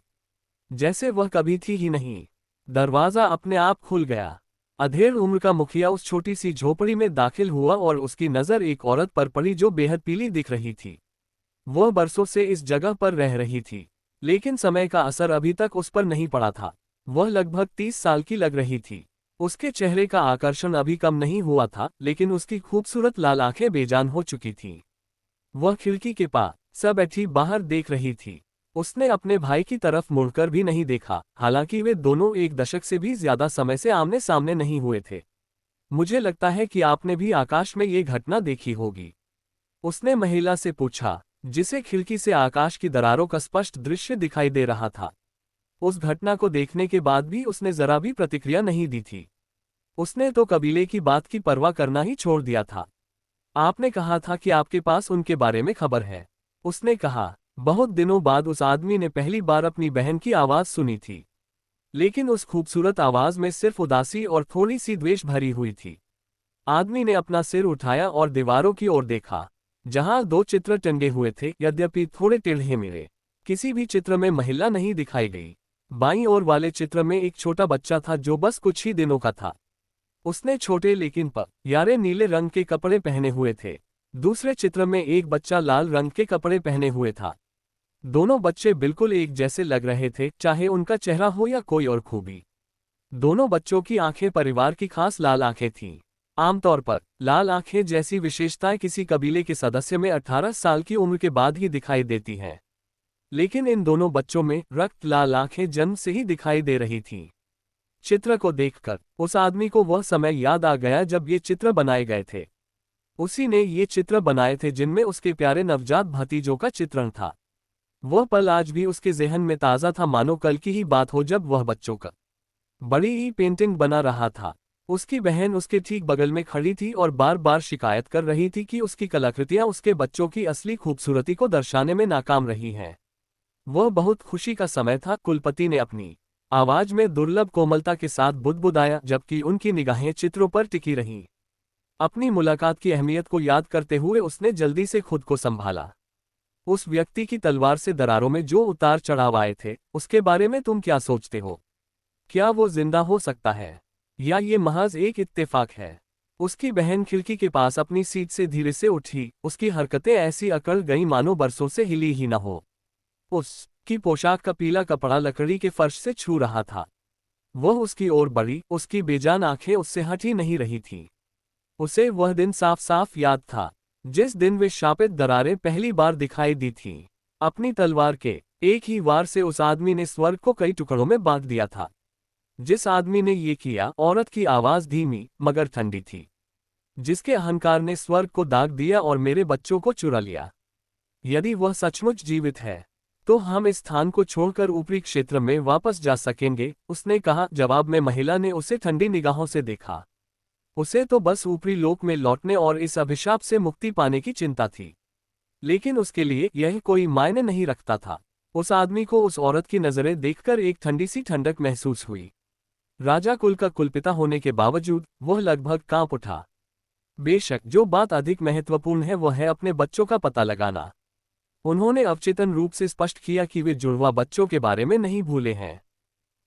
जैसे वह कभी थी ही नहीं। दरवाजा अपने आप खुल गया। अधेड़ उम्र का मुखिया उस छोटी सी झोपड़ी में दाखिल हुआ और उसकी नजर एक औरत पर पड़ी जो बेहद पीली दिख रही थी। वह बरसों से इस जगह पर रह रही थी, लेकिन समय का असर अभी तक उस पर नहीं पड़ा था। वह लगभग 30 साल की लग रही थी। उसके चेहरे का आकर्षण अभी कम नहीं हुआ था, लेकिन उसकी खूबसूरत लाल आंखें बेजान हो चुकी थीं। वह खिड़की के पास सब बैठी बाहर देख रही थी। उसने अपने भाई की तरफ मुड़कर भी नहीं देखा, हालांकि वे दोनों एक दशक से भी ज्यादा समय से आमने सामने नहीं हुए थे। मुझे लगता है कि आपने भी आकाश में ये घटना देखी होगी, उसने महिला से पूछा, जिसे खिड़की से आकाश की दरारों का स्पष्ट दृश्य दिखाई दे रहा था। उस घटना को देखने के बाद भी उसने जरा भी प्रतिक्रिया नहीं दी थी। उसने तो कबीले की बात की परवाह करना ही छोड़ दिया था। आपने कहा था कि आपके पास उनके बारे में खबर है, उसने कहा। बहुत दिनों बाद उस आदमी ने पहली बार अपनी बहन की आवाज सुनी थी, लेकिन उस खूबसूरत आवाज में सिर्फ उदासी और थोड़ी सी द्वेष भरी हुई थी। आदमी ने अपना सिर उठाया और दीवारों की ओर देखा, जहां दो चित्र टंगे हुए थे, यद्यपि थोड़े टेढ़े मेढ़े। किसी भी चित्र में महिला नहीं दिखाई गई। बाईं ओर वाले चित्र में एक छोटा बच्चा था जो बस कुछ ही दिनों का था। उसने छोटे लेकिन प्यारे नीले रंग के कपड़े पहने हुए थे। दूसरे चित्र में एक बच्चा लाल रंग के कपड़े पहने हुए था। दोनों बच्चे बिल्कुल एक जैसे लग रहे थे, चाहे उनका चेहरा हो या कोई और खूबी। दोनों बच्चों की आंखें परिवार की खास लाल आंखें थीं। आमतौर पर लाल आंखें जैसी विशेषताएं किसी कबीले के सदस्य में 18 साल की उम्र के बाद ही दिखाई देती हैं, लेकिन इन दोनों बच्चों में रक्त लाल आंखें जन्म से ही दिखाई दे रही थीं। चित्र को देखकर उस आदमी को वह समय याद आ गया जब ये चित्र बनाए गए थे। उसी ने ये चित्र बनाए थे जिनमें उसके प्यारे नवजात भतीजों का चित्रण था। वह पल आज भी उसके ज़हन में ताज़ा था, मानो कल की ही बात हो जब वह बच्चों का बड़ी ही पेंटिंग बना रहा था। उसकी बहन उसके ठीक बगल में खड़ी थी और बार बार शिकायत कर रही थी कि उसकी कलाकृतियां उसके बच्चों की असली खूबसूरती को दर्शाने में नाकाम रही हैं। वह बहुत खुशी का समय था, कुलपति ने अपनी आवाज में दुर्लभ कोमलता के साथ बुदबुदाया, जबकि उनकी निगाहें चित्रों पर टिकी रहीं। अपनी मुलाकात की अहमियत को याद करते हुए उसने जल्दी से खुद को संभाला। उस व्यक्ति की तलवार से दरारों में जो उतार चढ़ाव आए थे, उसके बारे में तुम क्या सोचते हो? क्या वो जिंदा हो सकता है, या ये महज एक इत्तेफाक है? उसकी बहन खिड़की के पास अपनी सीट से धीरे से उठी, उसकी हरकतें ऐसी अकड़ गई मानो बरसों से हिली ही न हो। उसकी पोशाक का पीला कपड़ा लकड़ी के फर्श से छू रहा था। वह उसकी ओर बढ़ी, उसकी बेजान आंखें उससे हट ही नहीं रही थीं। उसे वह दिन साफ साफ याद था, जिस दिन वे शापित दरारें पहली बार दिखाई दी थीं। अपनी तलवार के एक ही वार से उस आदमी ने स्वर्ग को कई टुकड़ों में बांट दिया था। जिस आदमी ने ये किया, औरत की आवाज धीमी मगर ठंडी थी। जिसके अहंकार ने स्वर्ग को दाग दिया और मेरे बच्चों को चुरा लिया। यदि वह सचमुच जीवित है, तो हम इस स्थान को छोड़कर ऊपरी क्षेत्र में वापस जा सकेंगे, उसने कहा। जवाब में महिला ने उसे ठंडी निगाहों से देखा। उसे तो बस ऊपरी लोक में लौटने और इस अभिशाप से मुक्ति पाने की चिंता थी, लेकिन उसके लिए यह कोई मायने नहीं रखता था। उस आदमी को उस औरत की नजरें देखकर एक ठंडी सी ठंडक महसूस हुई। राजा कुल का कुलपिता होने के बावजूद वह लगभग कांप उठा। बेशक जो बात अधिक महत्वपूर्ण है वह है अपने बच्चों का पता लगाना। उन्होंने अवचेतन रूप से स्पष्ट किया कि वे जुड़वा बच्चों के बारे में नहीं भूले हैं।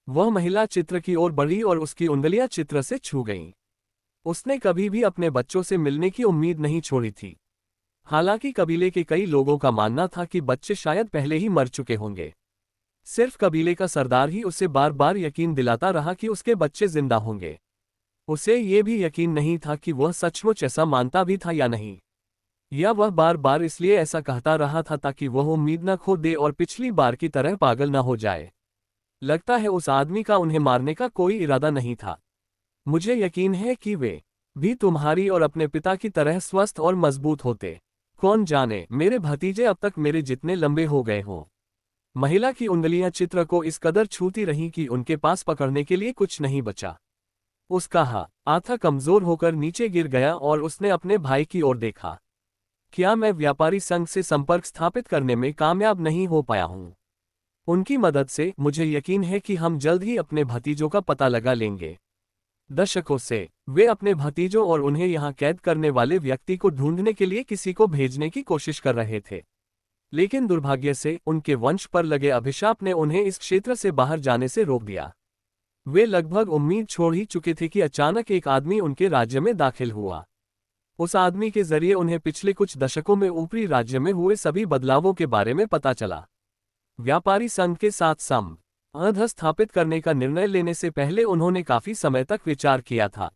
वह महिला चित्र की ओर बढ़ी और उसकी उंगलियां चित्र से छू गईं। उसने कभी भी अपने बच्चों से मिलने की उम्मीद नहीं छोड़ी थी। हालांकि कबीले के कई लोगों का मानना था कि बच्चे शायद पहले ही मर चुके होंगे। सिर्फ कबीले का सरदार ही उसे बार बार यकीन दिलाता रहा कि उसके बच्चे जिंदा होंगे। उसे ये भी यकीन नहीं था कि वह सचमुच ऐसा मानता भी था या नहीं, या वह बार बार इसलिए ऐसा कहता रहा था ताकि वह उम्मीद न खो दे और पिछली बार की तरह पागल न हो जाए। लगता है उस आदमी का उन्हें मारने का कोई इरादा नहीं था। मुझे यकीन है कि वे भी तुम्हारी और अपने पिता की तरह स्वस्थ और मजबूत होते। कौन जाने मेरे भतीजे अब तक मेरे जितने लंबे हो गए हों। महिला की उंगलियां चित्र को इस कदर छूती रहीं कि उनके पास पकड़ने के लिए कुछ नहीं बचा। उसका हाथ कमजोर होकर नीचे गिर गया और उसने अपने भाई की ओर देखा। क्या मैं व्यापारी संघ से संपर्क स्थापित करने में कामयाब नहीं हो पाया हूं? उनकी मदद से मुझे यकीन है कि हम जल्द ही अपने भतीजों का पता लगा लेंगे। दशकों से वे अपने भतीजों और उन्हें यहाँ कैद करने वाले व्यक्ति को ढूंढने के लिए किसी को भेजने की कोशिश कर रहे थे, लेकिन दुर्भाग्य से उनके वंश पर लगे अभिशाप ने उन्हें इस क्षेत्र से बाहर जाने से रोक दिया। वे लगभग उम्मीद छोड़ ही चुके थे कि अचानक एक आदमी उनके राज्य में दाखिल हुआ। उस आदमी के जरिए उन्हें पिछले कुछ दशकों में ऊपरी राज्य में हुए सभी बदलावों के बारे में पता चला। व्यापारी संघ के साथ स्थापित करने का निर्णय लेने से पहले उन्होंने काफी समय तक विचार किया था।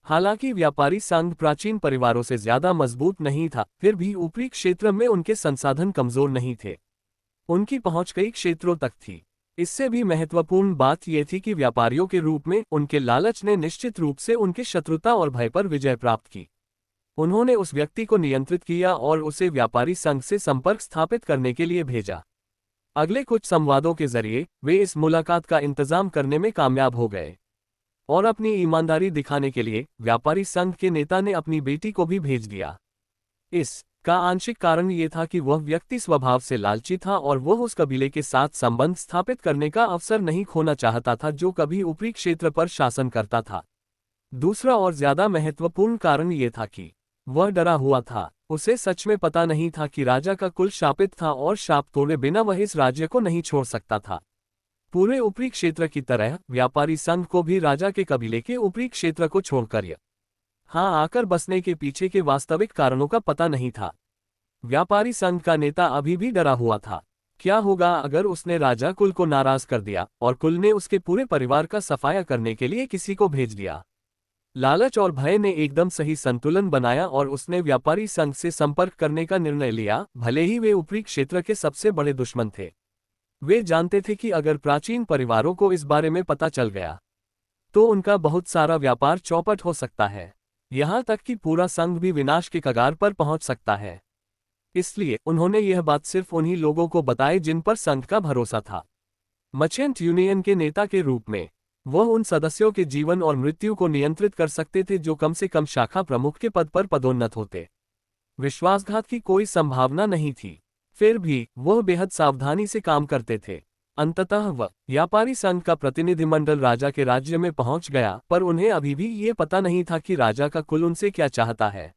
हालांकि व्यापारी संघ प्राचीन परिवारों से ज्यादा मजबूत नहीं था, फिर भी ऊपरी क्षेत्र में उनके संसाधन कमजोर नहीं थे। उनकी पहुंच कई क्षेत्रों तक थी। इससे भी महत्वपूर्ण बात यह थी कि व्यापारियों के रूप में उनके लालच ने निश्चित रूप से उनकी शत्रुता और भय पर विजय प्राप्त की। उन्होंने उस व्यक्ति को नियंत्रित किया और उसे व्यापारी संघ से संपर्क स्थापित करने के लिए भेजा। अगले कुछ संवादों के जरिए वे इस मुलाकात का इंतजाम करने में कामयाब हो गए और अपनी ईमानदारी दिखाने के लिए व्यापारी संघ के नेता ने अपनी बेटी को भी भेज दिया। इसका आंशिक कारण ये था कि वह व्यक्ति स्वभाव से लालची था और वह उस कबीले के साथ संबंध स्थापित करने का अवसर नहीं खोना चाहता था जो कभी ऊपरी क्षेत्र पर शासन करता था। दूसरा और ज्यादा महत्वपूर्ण कारण ये था कि वह डरा हुआ था। उसे सच में पता नहीं था कि राजा का कुल शापित था और शाप तोड़े बिना वह इस राज्य को नहीं छोड़ सकता था। पूरे ऊपरी क्षेत्र की तरह व्यापारी संघ को भी राजा के कबीले के ऊपरी क्षेत्र को छोड़कर यहाँ आकर बसने के पीछे के वास्तविक कारणों का पता नहीं था। व्यापारी संघ का नेता अभी भी डरा हुआ था। क्या होगा अगर उसने राजा कुल को नाराज कर दिया और कुल ने उसके पूरे परिवार का सफाया करने के लिए किसी को भेज दिया। लालच और भय ने एकदम सही संतुलन बनाया और उसने व्यापारी संघ से संपर्क करने का निर्णय लिया, भले ही वे ऊपरी क्षेत्र के सबसे बड़े दुश्मन थे। वे जानते थे कि अगर प्राचीन परिवारों को इस बारे में पता चल गया तो उनका बहुत सारा व्यापार चौपट हो सकता है, यहाँ तक कि पूरा संघ भी विनाश के कगार पर पहुंच सकता है। इसलिए उन्होंने यह बात सिर्फ उन्हीं लोगों को बताई जिन पर संघ का भरोसा था। मर्चेंट यूनियन के नेता के रूप में वह उन सदस्यों के जीवन और मृत्यु को नियंत्रित कर सकते थे जो कम से कम शाखा प्रमुख के पद पर पदोन्नत होते। विश्वासघात की कोई संभावना नहीं थी, फिर भी वह बेहद सावधानी से काम करते थे। अंततः वह व्यापारी संघ का प्रतिनिधिमंडल राजा के राज्य में पहुंच गया, पर उन्हें अभी भी ये पता नहीं था कि राजा का कुल उनसे क्या चाहता है।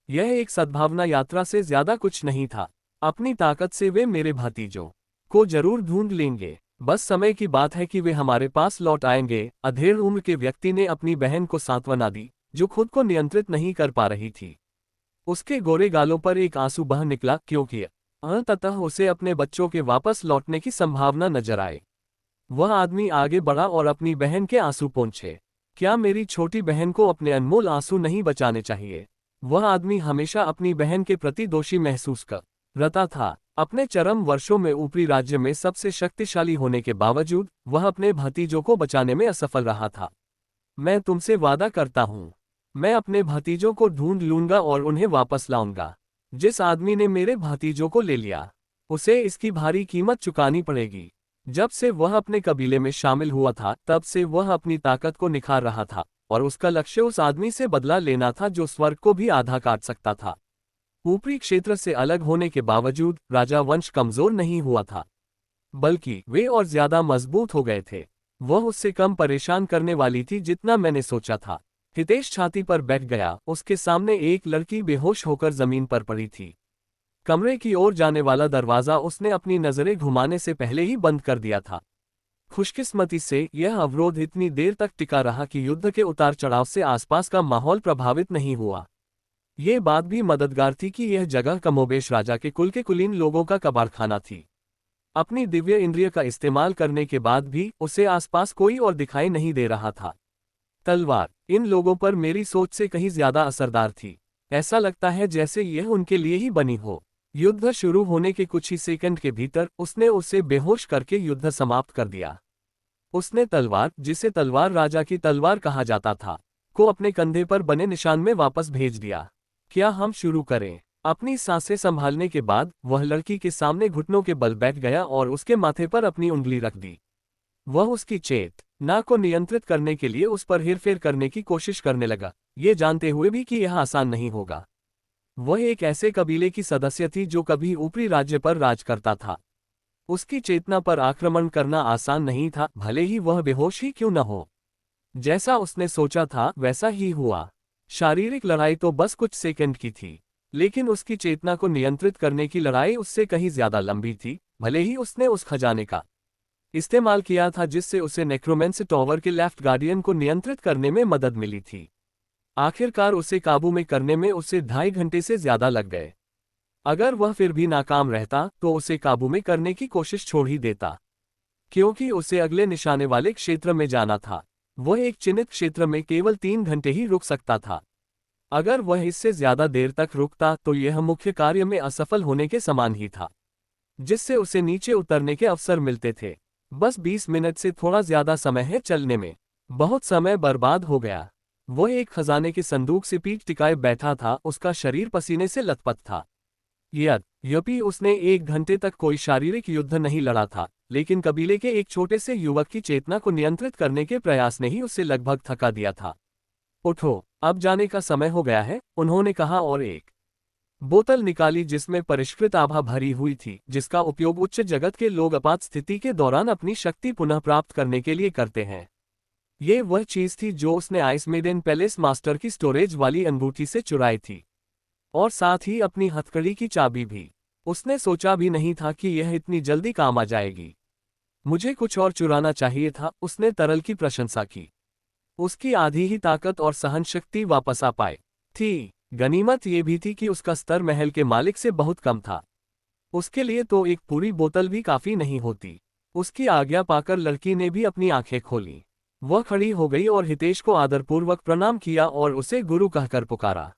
यह एक सद्भावना यात्रा से ज्यादा कुछ नहीं था। अपनी ताकत से वे मेरे भतीजों को जरूर ढूंढ लेंगे, बस समय की बात है कि वे हमारे पास लौट आएंगे। अधेड़ उम्र के व्यक्ति ने अपनी बहन को सांत्वना दी जो खुद को नियंत्रित नहीं कर पा रही थी। उसके गोरे गालों पर एक आंसू बह निकला क्योंकि अंततः उसे अपने बच्चों के वापस लौटने की संभावना नजर आई। वह आदमी आगे बढ़ा और अपनी बहन के आंसू पोंछे। क्या मेरी छोटी बहन को अपने अनमोल आंसू नहीं बचाने चाहिए? वह आदमी हमेशा अपनी बहन के प्रति दोषी महसूस कर रहा था। अपने चरम वर्षों में ऊपरी राज्य में सबसे शक्तिशाली होने के बावजूद वह अपने भतीजों को बचाने में असफल रहा था। मैं तुमसे वादा करता हूं, मैं अपने भतीजों को ढूंढ लूंगा और उन्हें वापस लाऊंगा। जिस आदमी ने मेरे भतीजों को ले लिया उसे इसकी भारी कीमत चुकानी पड़ेगी। जब से वह अपने कबीले में शामिल हुआ था तब से वह अपनी ताकत को निखार रहा था और उसका लक्ष्य उस आदमी से बदला लेना था जो स्वर्ग को भी आधा काट सकता था। ऊपरी क्षेत्र से अलग होने के बावजूद राजा वंश कमजोर नहीं हुआ था, बल्कि वे और ज्यादा मजबूत हो गए थे। वह उससे कम परेशान करने वाली थी जितना मैंने सोचा था। हितेश छाती पर बैठ गया। उसके सामने एक लड़की बेहोश होकर जमीन पर पड़ी थी। कमरे की ओर जाने वाला दरवाजा उसने अपनी नजरें घुमाने से पहले ही बंद कर दिया था। खुशकिस्मती से यह अवरोध इतनी देर तक टिका रहा कि युद्ध के उतार चढ़ाव से आसपास का माहौल प्रभावित नहीं हुआ। ये बात भी मददगार थी कि यह जगह कमोबेश राजा के कुल के कुलीन लोगों का कबाड़खाना थी। अपनी दिव्य इंद्रिय का इस्तेमाल करने के बाद भी उसे आसपास कोई और दिखाई नहीं दे रहा था। तलवार इन लोगों पर मेरी सोच से कहीं ज्यादा असरदार थी। ऐसा लगता है जैसे यह उनके लिए ही बनी हो। युद्ध शुरू होने के कुछ ही सेकंड के भीतर उसने उसे बेहोश करके युद्ध समाप्त कर दिया। उसने तलवार, जिसे तलवार राजा की तलवार कहा जाता था, को अपने कंधे पर बने निशान में वापस भेज दिया। क्या हम शुरू करें? अपनी सांसें संभालने के बाद वह लड़की के सामने घुटनों के बल बैठ गया और उसके माथे पर अपनी उंगली रख दी। वह उसकी चेतना को नियंत्रित करने के लिए उस पर हेरफेर करने की कोशिश करने लगा, ये जानते हुए भी कि यह आसान नहीं होगा। वह एक ऐसे कबीले की सदस्य थी जो कभी ऊपरी राज्य पर राज करता था। उसकी चेतना पर आक्रमण करना आसान नहीं था, भले ही वह बेहोश ही क्यों न हो। जैसा उसने सोचा था वैसा ही हुआ। शारीरिक लड़ाई तो बस कुछ सेकंड की थी, लेकिन उसकी चेतना को नियंत्रित करने की लड़ाई उससे कहीं ज्यादा लंबी थी। भले ही उसने उस खजाने का इस्तेमाल किया था जिससे उसे नेक्रोमेंसी टॉवर के लेफ्ट गार्डियन को नियंत्रित करने में मदद मिली थी। आखिरकार उसे काबू में करने में उसे 2.5 घंटे से ज्यादा लग गए। अगर वह फिर भी नाकाम रहता तो उसे काबू में करने की कोशिश छोड़ ही देता। क्योंकि उसे अगले निशाने वाले क्षेत्र में जाना था। वह एक चिन्हित क्षेत्र में केवल 3 घंटे ही रुक सकता था। अगर वह इससे ज्यादा देर तक रुकता तो यह मुख्य कार्य में असफल होने के समान ही था, जिससे उसे नीचे उतरने के अवसर मिलते थे। बस 20 मिनट से थोड़ा ज्यादा समय है चलने में। बहुत समय बर्बाद हो गया। वह एक खजाने के संदूक से पीठ टिकाए बैठा था, उसका शरीर पसीने से लथपथ था। यद्यपि उसने 1 घंटे तक कोई शारीरिक युद्ध नहीं लड़ा था, लेकिन कबीले के एक छोटे से युवक की चेतना को नियंत्रित करने के प्रयास ने ही उसे लगभग थका दिया था। उठो, अब जाने का समय हो गया है, उन्होंने कहा और एक बोतल निकाली जिसमें परिष्कृत आभा भरी हुई थी, जिसका उपयोग उच्च जगत के लोग आपात स्थिति के दौरान अपनी शक्ति पुनः प्राप्त करने के लिए करते हैं। ये वह चीज थी जो उसने आइस मेडेन पैलेस मास्टर की स्टोरेज वाली अंगूठी से चुराई थी, और साथ ही अपनी हथकड़ी की चाबी भी। उसने सोचा भी नहीं था कि यह इतनी जल्दी काम आ जाएगी। मुझे कुछ और चुराना चाहिए था, उसने तरल की प्रशंसा की। उसकी आधी ही ताकत और सहनशक्ति वापस आ पाए थी। गनीमत ये भी थी कि उसका स्तर महल के मालिक से बहुत कम था। उसके लिए तो एक पूरी बोतल भी काफी नहीं होती। उसकी आज्ञा पाकर लड़की ने भी अपनी आंखें खोली। वह खड़ी हो गई और हितेश को आदरपूर्वक प्रणाम किया और उसे गुरु कहकर पुकारा।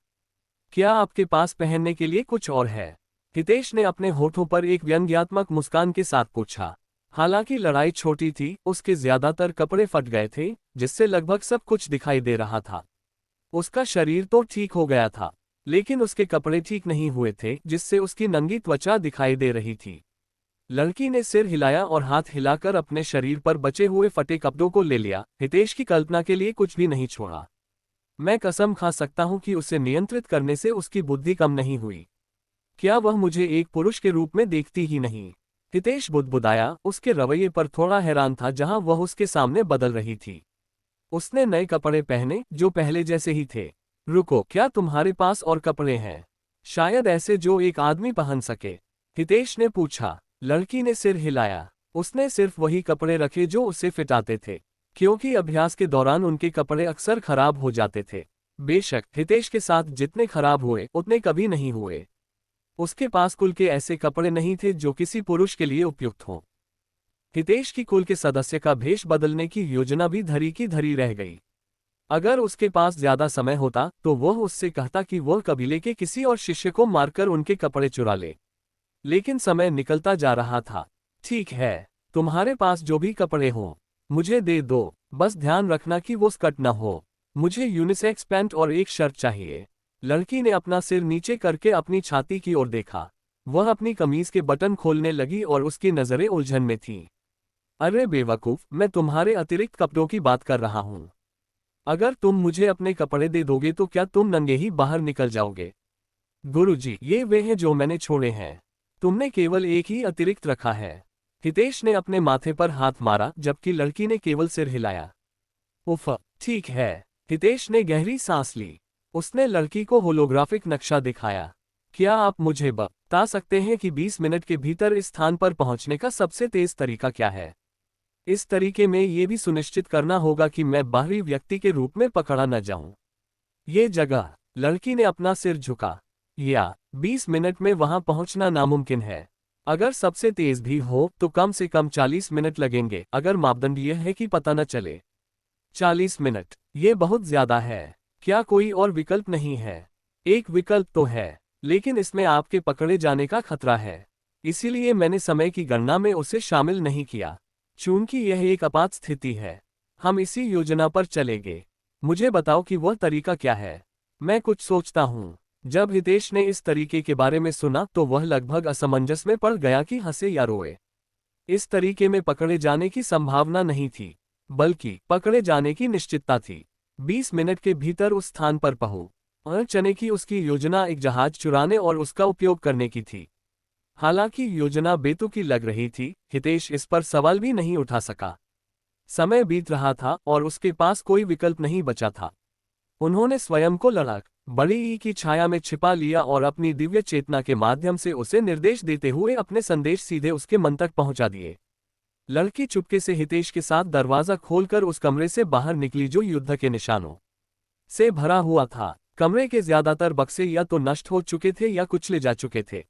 क्या आपके पास पहनने के लिए कुछ और है? हितेश ने अपने होठों पर एक व्यंग्यात्मक मुस्कान के साथ पूछा। हालांकि लड़ाई छोटी थी, उसके ज्यादातर कपड़े फट गए थे, जिससे लगभग सब कुछ दिखाई दे रहा था। उसका शरीर तो ठीक हो गया था, लेकिन उसके कपड़े ठीक नहीं हुए थे, जिससे उसकी नंगी त्वचा दिखाई दे रही थी। लड़की ने सिर हिलाया और हाथ हिलाकर अपने शरीर पर बचे हुए फटे कपड़ों को ले लिया। हितेश की कल्पना के लिए कुछ भी नहीं छोड़ा। मैं कसम खा सकता हूं कि उसे नियंत्रित करने से उसकी बुद्धि कम नहीं हुई। क्या वह मुझे एक पुरुष के रूप में देखती ही नहीं? हितेश बुदबुदाया, उसके रवैये पर थोड़ा हैरान था जहां वह उसके सामने बदल रही थी। उसने नए कपड़े पहने जो पहले जैसे ही थे। रुको, क्या तुम्हारे पास और कपड़े हैं? शायद ऐसे जो एक आदमी पहन सके? हितेश ने पूछा। लड़की ने सिर हिलाया। उसने सिर्फ वही कपड़े रखे जो उसे फिट आते थे, क्योंकि अभ्यास के दौरान उनके कपड़े अक्सर खराब हो जाते थे। बेशक हितेश के साथ जितने खराब हुए उतने कभी नहीं हुए। उसके पास कुल के ऐसे कपड़े नहीं थे जो किसी पुरुष के लिए उपयुक्त हों। हितेश की कुल के सदस्य का भेष बदलने की योजना भी धरी की धरी रह गई। अगर उसके पास ज्यादा समय होता तो वह उससे कहता कि वह कबीले के किसी और शिष्य को मारकर उनके कपड़े चुरा ले, लेकिन समय निकलता जा रहा था। ठीक है, तुम्हारे पास जो भी कपड़े हों मुझे दे दो, बस ध्यान रखना कि वो स्कर्ट न हो। मुझे यूनिसेक्स पैंट और एक शर्ट चाहिए। लड़की ने अपना सिर नीचे करके अपनी छाती की ओर देखा। वह अपनी कमीज के बटन खोलने लगी और उसकी नजरें उलझन में थीं। अरे बेवकूफ, मैं तुम्हारे अतिरिक्त कपड़ों की बात कर रहा हूं। अगर तुम मुझे अपने कपड़े दे दोगे तो क्या तुम नंगे ही बाहर निकल जाओगे? गुरुजी, ये वे हैं जो मैंने छोड़े हैं। तुमने केवल एक ही अतिरिक्त रखा है। हितेश ने अपने माथे पर हाथ मारा, जबकि लड़की ने केवल सिर हिलाया। उफ, ठीक है। हितेश ने गहरी सांस ली। उसने लड़की को होलोग्राफिक नक्शा दिखाया। क्या आप मुझे बता सकते हैं कि 20 मिनट के भीतर इस स्थान पर पहुंचने का सबसे तेज तरीका क्या है? इस तरीके में ये भी सुनिश्चित करना होगा कि मैं बाहरी व्यक्ति के रूप में पकड़ा न जाऊं। ये जगह। लड़की ने अपना सिर झुका। या 20 मिनट में वहां पहुंचना नामुमकिन है। अगर सबसे तेज भी हो तो कम से कम 40 मिनट लगेंगे, अगर मापदंड यह है कि पता न चले। 40 मिनट, ये बहुत ज्यादा है। क्या कोई और विकल्प नहीं है? एक विकल्प तो है, लेकिन इसमें आपके पकड़े जाने का खतरा है। इसीलिए मैंने समय की गणना में उसे शामिल नहीं किया। चूंकि यह एक आपात स्थिति है, हम इसी योजना पर चलेंगे। मुझे बताओ कि वह तरीका क्या है। मैं कुछ सोचता हूँ। जब हितेश ने इस तरीके के बारे में सुना तो वह लगभग असमंजस में पड़ गया कि हंसे या रोए। इस तरीके में पकड़े जाने की संभावना नहीं थी, बल्कि पकड़े जाने की निश्चितता थी। 20 मिनट के भीतर उस स्थान पर पहुंचने की उसकी योजना एक जहाज चुराने और उसका उपयोग करने की थी। हालांकि योजना बेतुकी लग रही थी, हितेश इस पर सवाल भी नहीं उठा सका। समय बीत रहा था और उसके पास कोई विकल्प नहीं बचा था। उन्होंने स्वयं को लड़ाक बड़ी ई की छाया में छिपा लिया और अपनी दिव्य चेतना के माध्यम से उसे निर्देश देते हुए अपने संदेश सीधे उसके मन तक पहुंचा दिए। लड़की चुपके से हितेश के साथ दरवाजा खोलकर उस कमरे से बाहर निकली जो युद्ध के निशानों से भरा हुआ था। कमरे के ज्यादातर बक्से या तो नष्ट हो चुके थे या कुचले जा चुके थे।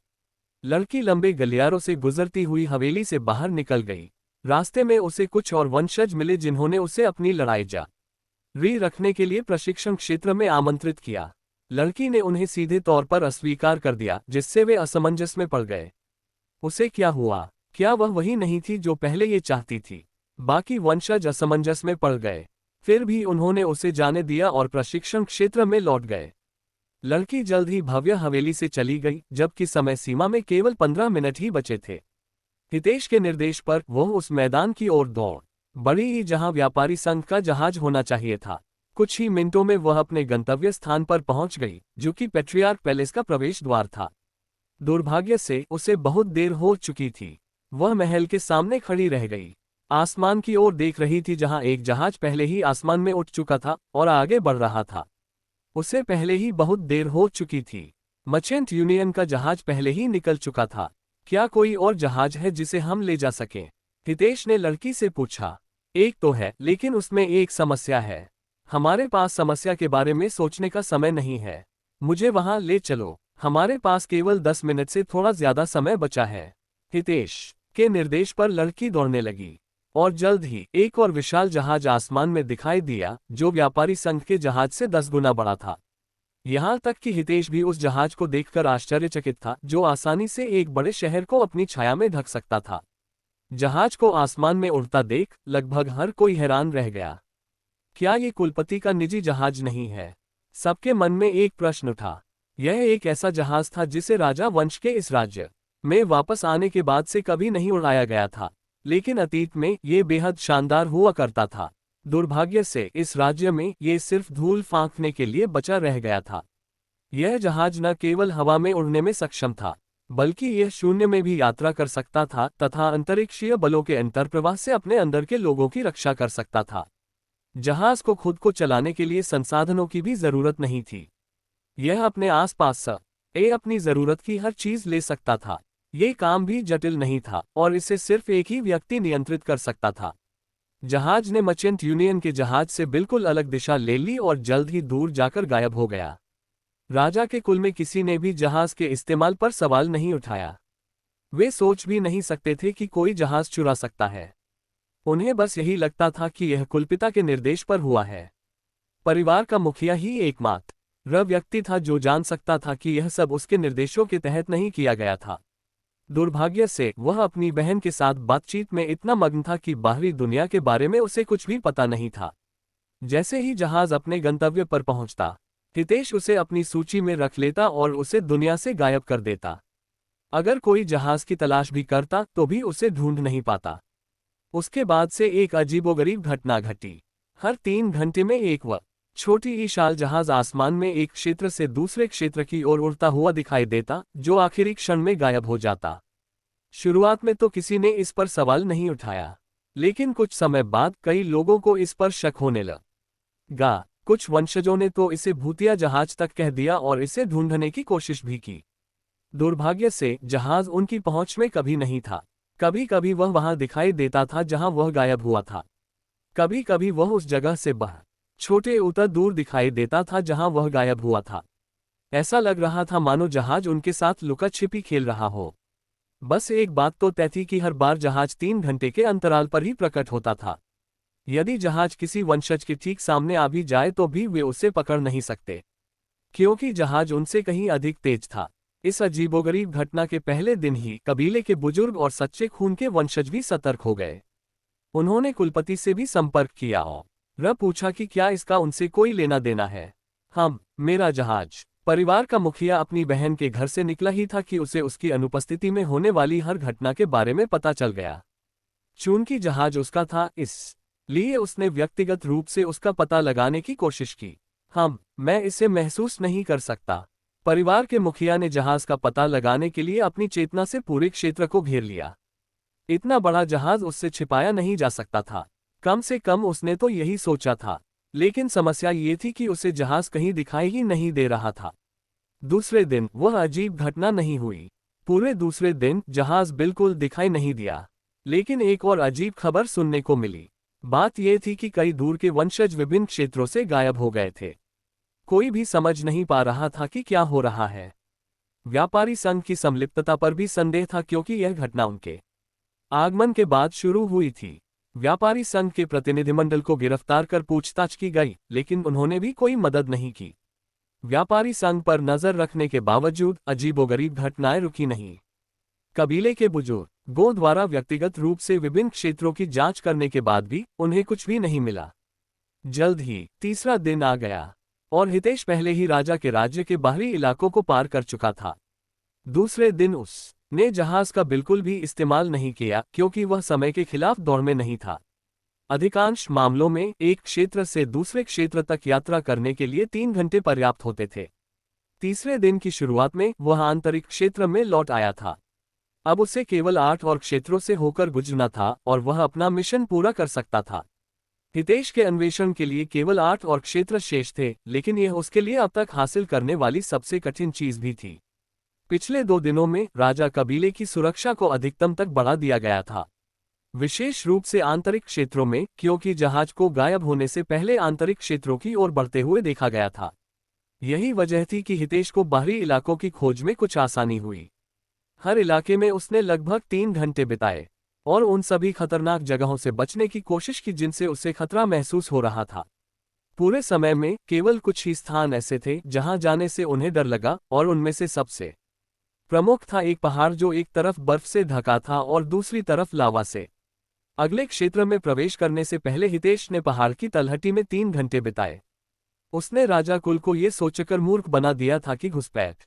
लड़की लंबे गलियारों से गुजरती हुई हवेली से बाहर निकल गई। रास्ते में उसे कुछ और वंशज मिले जिन्होंने उसे अपनी लड़ाई जारी रखने के लिए प्रशिक्षण क्षेत्र में आमंत्रित किया। लड़की ने उन्हें सीधे तौर पर अस्वीकार कर दिया, जिससे वे असमंजस में पड़ गए। उसे क्या हुआ? क्या वह वही नहीं थी जो पहले ये चाहती थी? बाकी वंशज असमंजस में पड़ गए, फिर भी उन्होंने उसे जाने दिया और प्रशिक्षण क्षेत्र में लौट गए। लड़की जल्द ही भव्य हवेली से चली गई, जबकि समय सीमा में केवल 15 मिनट ही बचे थे। हितेश के निर्देश पर वह उस मैदान की ओर दौड़ बढ़ी जहां व्यापारी संघ का जहाज होना चाहिए था। कुछ ही मिनटों में वह अपने गंतव्य स्थान पर पहुंच गई, जो कि पेट्रियार्क पैलेस का प्रवेश द्वार था। दुर्भाग्य से उसे बहुत देर हो चुकी थी। वह महल के सामने खड़ी रह गई, आसमान की ओर देख रही थी जहां एक जहाज पहले ही आसमान में उठ चुका था और आगे बढ़ रहा था। उसे पहले ही बहुत देर हो चुकी थी। मर्चेंट यूनियन का जहाज पहले ही निकल चुका था। क्या कोई और जहाज है जिसे हम ले जा सकें? हितेश ने लड़की से पूछा। एक तो है, लेकिन उसमें एक समस्या है। हमारे पास समस्या के बारे में सोचने का समय नहीं है। मुझे वहां ले चलो। हमारे पास केवल 10 मिनट से थोड़ा ज्यादा समय बचा है। हितेश के निर्देश पर लड़की दौड़ने लगी और जल्द ही एक और विशाल जहाज आसमान में दिखाई दिया, जो व्यापारी संघ के जहाज से 10 गुना बड़ा था। यहां तक कि हितेश भी उस जहाज को देखकर आश्चर्यचकित था, जो आसानी से एक बड़े शहर को अपनी छाया में ढक सकता था। जहाज को आसमान में उड़ता देख लगभग हर कोई हैरान रह गया। क्या ये कुलपति का निजी जहाज नहीं है? सबके मन में एक प्रश्न उठा। यह एक ऐसा जहाज था जिसे राजा वंश के इस राज्य में वापस आने के बाद से कभी नहीं उड़ाया गया था, लेकिन अतीत में ये बेहद शानदार हुआ करता था। दुर्भाग्य से इस राज्य में ये सिर्फ धूल फांकने के लिए बचा रह गया था। यह जहाज न केवल हवा में उड़ने में सक्षम था, बल्कि यह शून्य में भी यात्रा कर सकता था तथा अंतरिक्षीय बलों के अंतर्प्रवाह से अपने अंदर के लोगों की रक्षा कर सकता था। जहाज को खुद को चलाने के लिए संसाधनों की भी जरूरत नहीं थी। यह अपने आसपास अपनी जरूरत की हर चीज ले सकता था। ये काम भी जटिल नहीं था और इसे सिर्फ एक ही व्यक्ति नियंत्रित कर सकता था। जहाज ने मर्चेंट यूनियन के जहाज से बिल्कुल अलग दिशा ले ली और जल्द ही दूर जाकर गायब हो गया। राजा के कुल में किसी ने भी जहाज के इस्तेमाल पर सवाल नहीं उठाया। वे सोच भी नहीं सकते थे कि कोई जहाज चुरा सकता है। उन्हें बस यही लगता था कि यह कुलपिता के निर्देश पर हुआ है। परिवार का मुखिया ही एकमात्र व्यक्ति था जो जान सकता था कि यह सब उसके निर्देशों के तहत नहीं किया गया था। दुर्भाग्य से वह अपनी बहन के साथ बातचीत में इतना मग्न था कि बाहरी दुनिया के बारे में उसे कुछ भी पता नहीं था। जैसे ही जहाज अपने गंतव्य पर पहुंचता, हितेश उसे अपनी सूची में रख लेता और उसे दुनिया से गायब कर देता। अगर कोई जहाज की तलाश भी करता तो भी उसे ढूंढ नहीं पाता। उसके बाद से एक अजीबोगरीब घटना घटी। हर 3 घंटे में एक छोटी विशाल जहाज आसमान में एक क्षेत्र से दूसरे क्षेत्र की ओर उड़ता हुआ दिखाई देता, जो आखिरी क्षण में गायब हो जाता। शुरुआत में तो किसी ने इस पर सवाल नहीं उठाया, लेकिन कुछ समय बाद कई लोगों को इस पर शक होने लगा। कुछ वंशजों ने तो इसे भूतिया जहाज तक कह दिया और इसे ढूंढने की कोशिश भी की। दुर्भाग्य से जहाज उनकी पहुंच में कभी नहीं था। कभी कभी वह वहां दिखाई देता था जहां वह गायब हुआ था। कभी कभी वह उस जगह से छोटे उतर दूर दिखाई देता था जहां वह गायब हुआ था। ऐसा लग रहा था मानो जहाज उनके साथ लुका छिपी खेल रहा हो। बस एक बात तो तय थी कि हर बार जहाज 3 घंटे के अंतराल पर ही प्रकट होता था। यदि जहाज किसी वंशज के ठीक सामने आ भी जाए तो भी वे उसे पकड़ नहीं सकते, क्योंकि जहाज उनसे कहीं अधिक तेज था। इस अजीबोगरीब घटना के पहले दिन ही कबीले के बुजुर्ग और सच्चे खून के वंशज भी सतर्क हो गए। उन्होंने कुलपति से भी संपर्क किया और पूछा कि क्या इसका उनसे कोई लेना देना है। मेरा जहाज। परिवार का मुखिया अपनी बहन के घर से निकला ही था कि उसे उसकी अनुपस्थिति में होने वाली हर घटना के बारे में पता चल गया। चूंकि जहाज उसका था, इसलिए उसने व्यक्तिगत रूप से उसका पता लगाने की कोशिश की। मैं इसे महसूस नहीं कर सकता। परिवार के मुखिया ने जहाज का पता लगाने के लिए अपनी चेतना से पूरे क्षेत्र को घेर लिया। इतना बड़ा जहाज उससे छिपाया नहीं जा सकता था। कम से कम उसने तो यही सोचा था, लेकिन समस्या ये थी कि उसे जहाज कहीं दिखाई ही नहीं दे रहा था। दूसरे दिन वह अजीब घटना नहीं हुई। पूरे दूसरे दिन जहाज बिल्कुल दिखाई नहीं दिया, लेकिन एक और अजीब खबर सुनने को मिली। बात यह थी कि कई दूर के वंशज विभिन्न क्षेत्रों से गायब हो गए थे। कोई भी समझ नहीं पा रहा था कि क्या हो रहा है। व्यापारी संघ की संलिप्तता पर भी संदेह था, क्योंकि यह घटना उनके आगमन के बाद शुरू हुई थी। व्यापारी संघ के प्रतिनिधिमंडल को गिरफ्तार कर पूछताछ की गई, लेकिन उन्होंने भी कोई मदद नहीं की। व्यापारी संघ पर नजर रखने के बावजूद अजीबोगरीब घटनाएं रुकी नहीं। कबीले के बुजुर्गों द्वारा व्यक्तिगत रूप से विभिन्न क्षेत्रों की जांच करने के बाद भी उन्हें कुछ भी नहीं मिला। जल्द ही तीसरा दिन आ गया और हितेश पहले ही राजा के राज्य के बाहरी इलाकों को पार कर चुका था। दूसरे दिन उसने जहाज का बिल्कुल भी इस्तेमाल नहीं किया, क्योंकि वह समय के खिलाफ दौड़ में नहीं था। अधिकांश मामलों में एक क्षेत्र से दूसरे क्षेत्र तक यात्रा करने के लिए 3 घंटे पर्याप्त होते थे। तीसरे दिन की शुरुआत में वह आंतरिक क्षेत्र में लौट आया था। अब उसे केवल 8 और क्षेत्रों से होकर गुजरना था और वह अपना मिशन पूरा कर सकता था। हितेश के अन्वेषण के लिए केवल 8 और क्षेत्र शेष थे, लेकिन यह उसके लिए अब तक हासिल करने वाली सबसे कठिन चीज भी थी। पिछले 2 दिनों में राजा कबीले की सुरक्षा को अधिकतम तक बढ़ा दिया गया था, विशेष रूप से आंतरिक क्षेत्रों में, क्योंकि जहाज को गायब होने से पहले आंतरिक क्षेत्रों की ओर बढ़ते हुए देखा गया था। यही वजह थी कि हितेश को बाहरी इलाकों की खोज में कुछ आसानी हुई। हर इलाके में उसने लगभग 3 घंटे बिताए और उन सभी खतरनाक जगहों से बचने की कोशिश की जिनसे उसे खतरा महसूस हो रहा था। पूरे समय में केवल कुछ ही स्थान ऐसे थे जहां जाने से उन्हें डर लगा, और उनमें से सबसे प्रमुख था एक पहाड़ जो एक तरफ बर्फ से ढका था और दूसरी तरफ लावा से। अगले क्षेत्र में प्रवेश करने से पहले हितेश ने पहाड़ की तलहटी में 3 घंटे बिताए। उसने राजा कुल को ये सोचकर मूर्ख बना दिया था कि घुसपैठ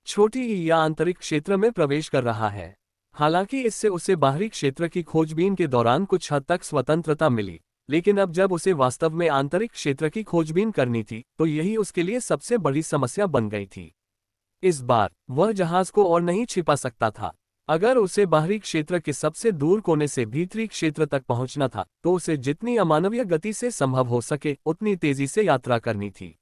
छोटी या आंतरिक क्षेत्र में प्रवेश कर रहा है। हालांकि इससे उसे बाहरी क्षेत्र की खोजबीन के दौरान कुछ हद तक स्वतंत्रता मिली, लेकिन अब जब उसे वास्तव में आंतरिक क्षेत्र की खोजबीन करनी थी तो यही उसके लिए सबसे बड़ी समस्या बन गई थी। इस बार वह जहाज को और नहीं छिपा सकता था। अगर उसे बाहरी क्षेत्र के सबसे दूर कोने से भीतरी क्षेत्र तक पहुंचना था तो उसे जितनी अमानवीय गति से संभव हो सके उतनी तेजी से यात्रा करनी थी।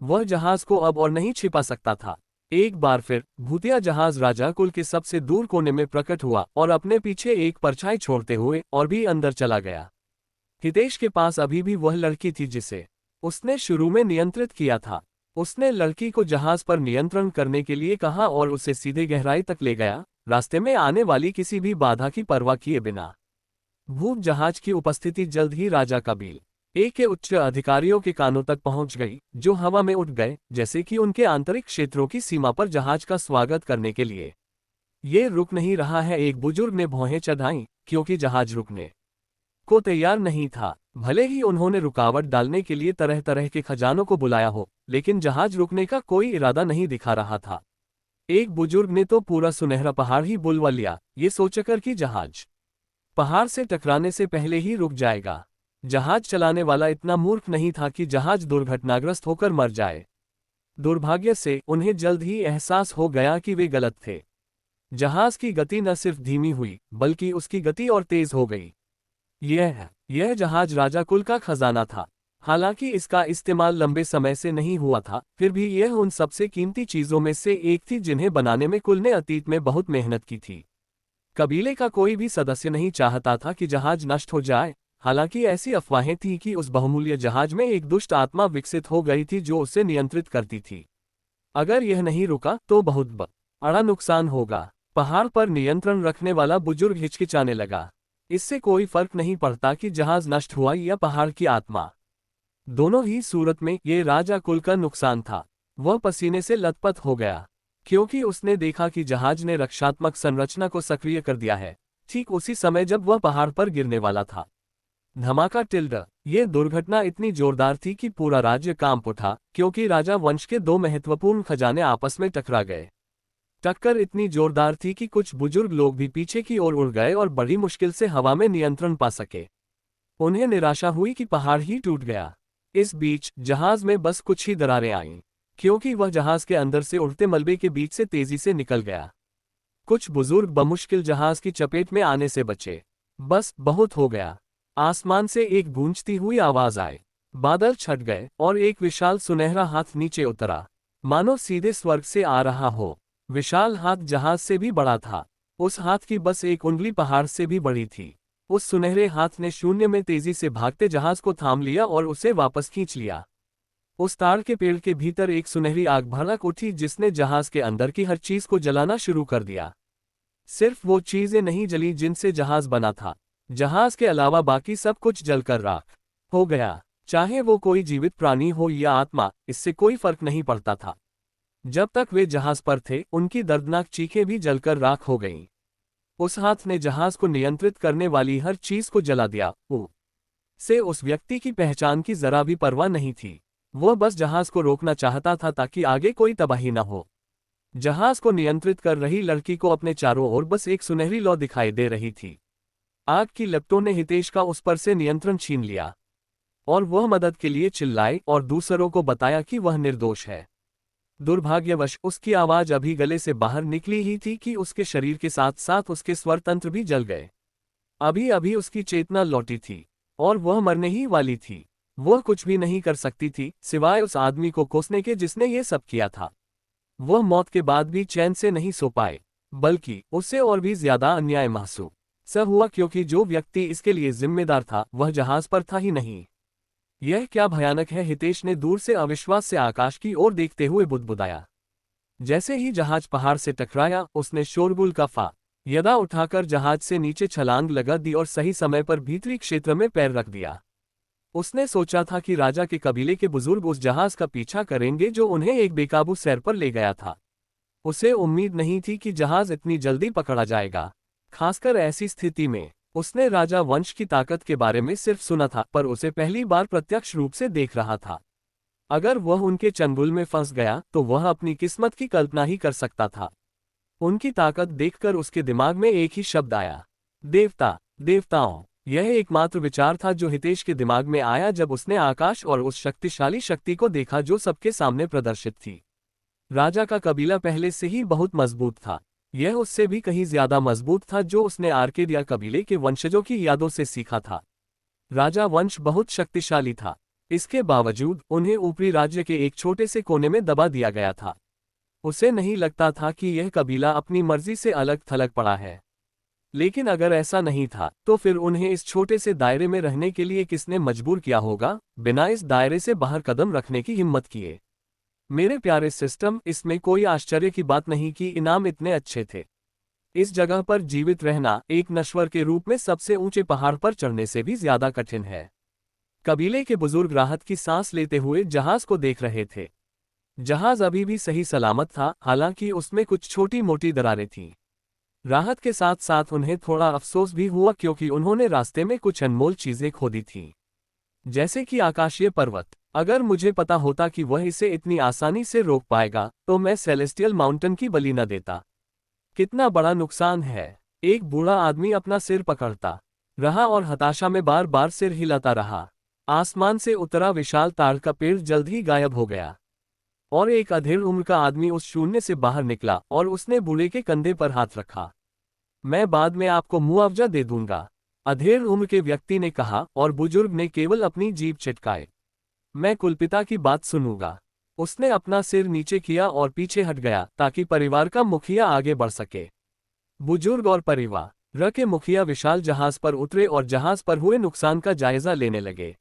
वह जहाज को अब और नहीं छिपा सकता था। एक बार फिर भूतिया जहाज राजा कुल के सबसे दूर कोने में प्रकट हुआ और अपने पीछे एक परछाई छोड़ते हुए और भी अंदर चला गया। हितेश के पास अभी भी वह लड़की थी जिसे उसने शुरू में नियंत्रित किया था। उसने लड़की को जहाज पर नियंत्रण करने के लिए कहा और उसे सीधे गहराई तक ले गया, रास्ते में आने वाली किसी भी बाधा की परवाह किए बिना। भूप जहाज की उपस्थिति जल्द ही राजा कबीले के उच्च अधिकारियों के कानों तक पहुंच गई, जो हवा में उठ गए जैसे कि उनके आंतरिक क्षेत्रों की सीमा पर जहाज का स्वागत करने के लिए। ये रुक नहीं रहा है, एक बुजुर्ग ने भौहें चढ़ाईं, क्योंकि जहाज रुकने को तैयार नहीं था। भले ही उन्होंने रुकावट डालने के लिए तरह तरह के खजानों को बुलाया हो, लेकिन जहाज रुकने का कोई इरादा नहीं दिखा रहा था। एक बुजुर्ग ने तो पूरा सुनहरा पहाड़ ही बुलवा लिया, ये सोचकर कि जहाज पहाड़ से टकराने से पहले ही रुक जाएगा। जहाज चलाने वाला इतना मूर्ख नहीं था कि जहाज दुर्घटनाग्रस्त होकर मर जाए। दुर्भाग्य से उन्हें जल्द ही एहसास हो गया कि वे गलत थे। जहाज की गति न सिर्फ धीमी हुई बल्कि उसकी गति और तेज हो गई। यह जहाज राजा कुल का खजाना था। हालांकि इसका इस्तेमाल लंबे समय से नहीं हुआ था, फिर भी यह उन सबसे कीमती चीजों में से एक थी जिन्हें बनाने में कुल ने अतीत में बहुत मेहनत की थी। कबीले का कोई भी सदस्य नहीं चाहता था कि जहाज नष्ट हो जाए। हालांकि ऐसी अफवाहें थीं कि उस बहुमूल्य जहाज में एक दुष्ट आत्मा विकसित हो गई थी जो उसे नियंत्रित करती थी। अगर यह नहीं रुका तो बहुत बड़ा नुकसान होगा। पहाड़ पर नियंत्रण रखने वाला बुजुर्ग हिचकिचाने लगा। इससे कोई फर्क नहीं पड़ता कि जहाज नष्ट हुआ या पहाड़ की आत्मा। दोनों ही सूरत में ये राजा कुल का नुकसान था। वह पसीने से लथपथ हो गया, क्योंकि उसने देखा कि जहाज ने रक्षात्मक संरचना को सक्रिय कर दिया है, ठीक उसी समय जब वह पहाड़ पर गिरने वाला था। धमाका टिल्ड। ये दुर्घटना इतनी जोरदार थी कि पूरा राज्य कांप उठा, क्योंकि राजा वंश के 2 महत्वपूर्ण खजाने आपस में टकरा गए। टक्कर इतनी जोरदार थी कि कुछ बुजुर्ग लोग भी पीछे की ओर उड़ गए और बड़ी मुश्किल से हवा में नियंत्रण पा सके। उन्हें निराशा हुई कि पहाड़ ही टूट गया। इस बीच जहाज में बस कुछ ही दरारें आईं, क्योंकि वह जहाज के अंदर से उड़ते मलबे के बीच से तेजी से निकल गया। कुछ बुजुर्ग बमुश्किल जहाज की चपेट में आने से बचे। बस बहुत हो गया। आसमान से एक गूंजती हुई आवाज आई। बादल छट गए और एक विशाल सुनहरा हाथ नीचे उतरा, मानो सीधे स्वर्ग से आ रहा हो। विशाल हाथ जहाज से भी बड़ा था। उस हाथ की बस एक उंगली पहाड़ से भी बड़ी थी। उस सुनहरे हाथ ने शून्य में तेजी से भागते जहाज को थाम लिया और उसे वापस खींच लिया। उस ताड़ के पेड़ के भीतर एक सुनहरी आग भड़क उठी जिसने जहाज के अंदर की हर चीज को जलाना शुरू कर दिया। सिर्फ वो चीजें नहीं जली जिनसे जहाज बना था। जहाज के अलावा बाकी सब कुछ जलकर राख हो गया। चाहे वो कोई जीवित प्राणी हो या आत्मा, इससे कोई फर्क नहीं पड़ता था। जब तक वे जहाज पर थे, उनकी दर्दनाक चीखें भी जलकर राख हो गईं। उस हाथ ने जहाज को नियंत्रित करने वाली हर चीज को जला दिया। से उस व्यक्ति की पहचान की जरा भी परवाह नहीं थी। वह बस जहाज को रोकना चाहता था ताकि आगे कोई तबाही न हो। जहाज को नियंत्रित कर रही लड़की को अपने चारों ओर बस एक सुनहरी लौ दिखाई दे रही थी। आग की लपटों ने हितेश का उस पर से नियंत्रण छीन लिया और वह मदद के लिए चिल्लाए और दूसरों को बताया कि वह निर्दोष है। दुर्भाग्यवश उसकी आवाज अभी गले से बाहर निकली ही थी कि उसके शरीर के साथ साथ उसके स्वर तंत्र भी जल गए। अभी अभी उसकी चेतना लौटी थी और वह मरने ही वाली थी। वह कुछ भी नहीं कर सकती थी सिवाय उस आदमी को कोसने के जिसने ये सब किया था। वह मौत के बाद भी चैन से नहीं सो पाए, बल्कि उससे और भी ज्यादा अन्याय महसूस सब हुआ क्योंकि जो व्यक्ति इसके लिए जिम्मेदार था वह जहाज पर था ही नहीं। यह क्या भयानक है, हितेश ने दूर से अविश्वास से आकाश की ओर देखते हुए बुदबुदाया। जैसे ही जहाज पहाड़ से टकराया, उसने शोरगुल का फायदा उठाकर जहाज से नीचे छलांग लगा दी और सही समय पर भीतरी क्षेत्र में पैर रख दिया। उसने सोचा था कि राजा के कबीले के बुजुर्ग उस जहाज का पीछा करेंगे जो उन्हें एक बेकाबू सैर पर ले गया था। उसे उम्मीद नहीं थी कि जहाज इतनी जल्दी पकड़ा जाएगा, खासकर ऐसी स्थिति में। उसने राजा वंश की ताकत के बारे में सिर्फ सुना था, पर उसे पहली बार प्रत्यक्ष रूप से देख रहा था। अगर वह उनके चंगुल में फंस गया तो वह अपनी किस्मत की कल्पना ही कर सकता था। उनकी ताकत देखकर उसके दिमाग में एक ही शब्द आया, देवता। देवताओं। यह एकमात्र विचार था जो हितेश के दिमाग में आया जब उसने आकाश और उस शक्तिशाली शक्ति को देखा जो सबके सामने प्रदर्शित थी। राजा का कबीला पहले से ही बहुत मजबूत था। यह उससे भी कहीं ज्यादा मजबूत था जो उसने आर्केडिया कबीले के वंशजों की यादों से सीखा था। राजा वंश बहुत शक्तिशाली था, इसके बावजूद उन्हें ऊपरी राज्य के एक छोटे से कोने में दबा दिया गया था। उसे नहीं लगता था कि यह कबीला अपनी मर्जी से अलग थलग पड़ा है। लेकिन अगर ऐसा नहीं था तो फिर उन्हें इस छोटे से दायरे में रहने के लिए किसने मजबूर किया होगा, बिना इस दायरे से बाहर कदम रखने की हिम्मत किए। मेरे प्यारे सिस्टम, इसमें कोई आश्चर्य की बात नहीं कि इनाम इतने अच्छे थे। इस जगह पर जीवित रहना एक नश्वर के रूप में सबसे ऊंचे पहाड़ पर चढ़ने से भी ज्यादा कठिन है। कबीले के बुजुर्ग राहत की सांस लेते हुए जहाज को देख रहे थे। जहाज अभी भी सही सलामत था, हालांकि उसमें कुछ छोटी मोटी दरारें थीं। राहत के साथ साथ उन्हें थोड़ा अफसोस भी हुआ क्योंकि उन्होंने रास्ते में कुछ अनमोल चीजें खो दी थीं, जैसे कि आकाशीय पर्वत। अगर मुझे पता होता कि वह इसे इतनी आसानी से रोक पाएगा तो मैं सेलेस्टियल माउंटेन की बलि न देता। कितना बड़ा नुकसान है। एक बूढ़ा आदमी अपना सिर पकड़ता रहा और हताशा में बार बार सिर हिलाता रहा। आसमान से उतरा विशाल ताड़ का पेड़ जल्द ही गायब हो गया और एक अधेड़ उम्र का आदमी उस शून्य से बाहर निकला और उसने बूढ़े के कंधे पर हाथ रखा। मैं बाद में आपको मुआवजा दे दूंगा, अधेड़ उम्र के व्यक्ति ने कहा और बुजुर्ग ने केवल अपनी जीभ चटकाए। मैं कुलपिता की बात सुनूंगा। उसने अपना सिर नीचे किया और पीछे हट गया ताकि परिवार का मुखिया आगे बढ़ सके। बुजुर्ग और परिवार के मुखिया विशाल जहाज पर उतरे और जहाज पर हुए नुकसान का जायजा लेने लगे।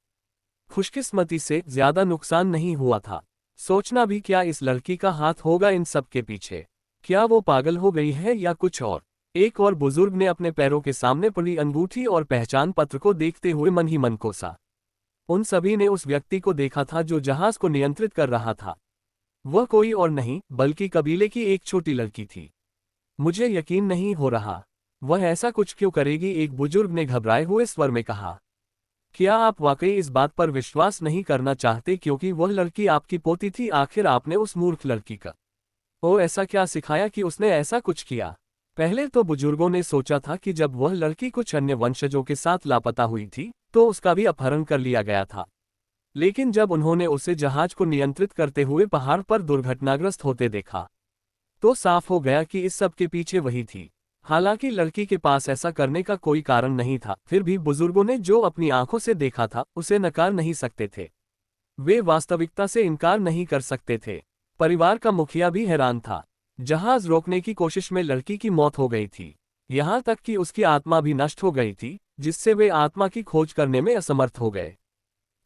खुशकिस्मती से ज्यादा नुकसान नहीं हुआ था। सोचना भी क्या, इस लड़की का हाथ होगा इन सब के पीछे। क्या वो पागल हो गई है या कुछ और? एक और बुजुर्ग ने अपने पैरों के सामने पड़ी अंगूठी और पहचान पत्र को देखते हुए मन ही मन कोसा। उन सभी ने उस व्यक्ति को देखा था जो जहाज को नियंत्रित कर रहा था। वह कोई और नहीं बल्कि कबीले की एक छोटी लड़की थी। मुझे यकीन नहीं हो रहा, वह ऐसा कुछ क्यों करेगी, एक बुजुर्ग ने घबराए हुए स्वर में कहा। क्या आप वाकई इस बात पर विश्वास नहीं करना चाहते क्योंकि वह लड़की आपकी पोती थी? आखिर आपने उस मूर्ख लड़की का ऐसा क्या सिखाया कि उसने ऐसा कुछ किया? पहले तो बुजुर्गों ने सोचा था कि जब वह लड़की कुछ अन्य वंशजों के साथ लापता हुई थी तो उसका भी अपहरण कर लिया गया था। लेकिन जब उन्होंने उसे जहाज को नियंत्रित करते हुए पहाड़ पर दुर्घटनाग्रस्त होते देखा तो साफ हो गया कि इस सब के पीछे वही थी। हालांकि लड़की के पास ऐसा करने का कोई कारण नहीं था, फिर भी बुजुर्गों ने जो अपनी आंखों से देखा था उसे नकार नहीं सकते थे। वे वास्तविकता से इनकार नहीं कर सकते थे। परिवार का मुखिया भी हैरान था। जहाज रोकने की कोशिश में लड़की की मौत हो गई थी, यहां तक कि उसकी आत्मा भी नष्ट हो गई थी, जिससे वे आत्मा की खोज करने में असमर्थ हो गए।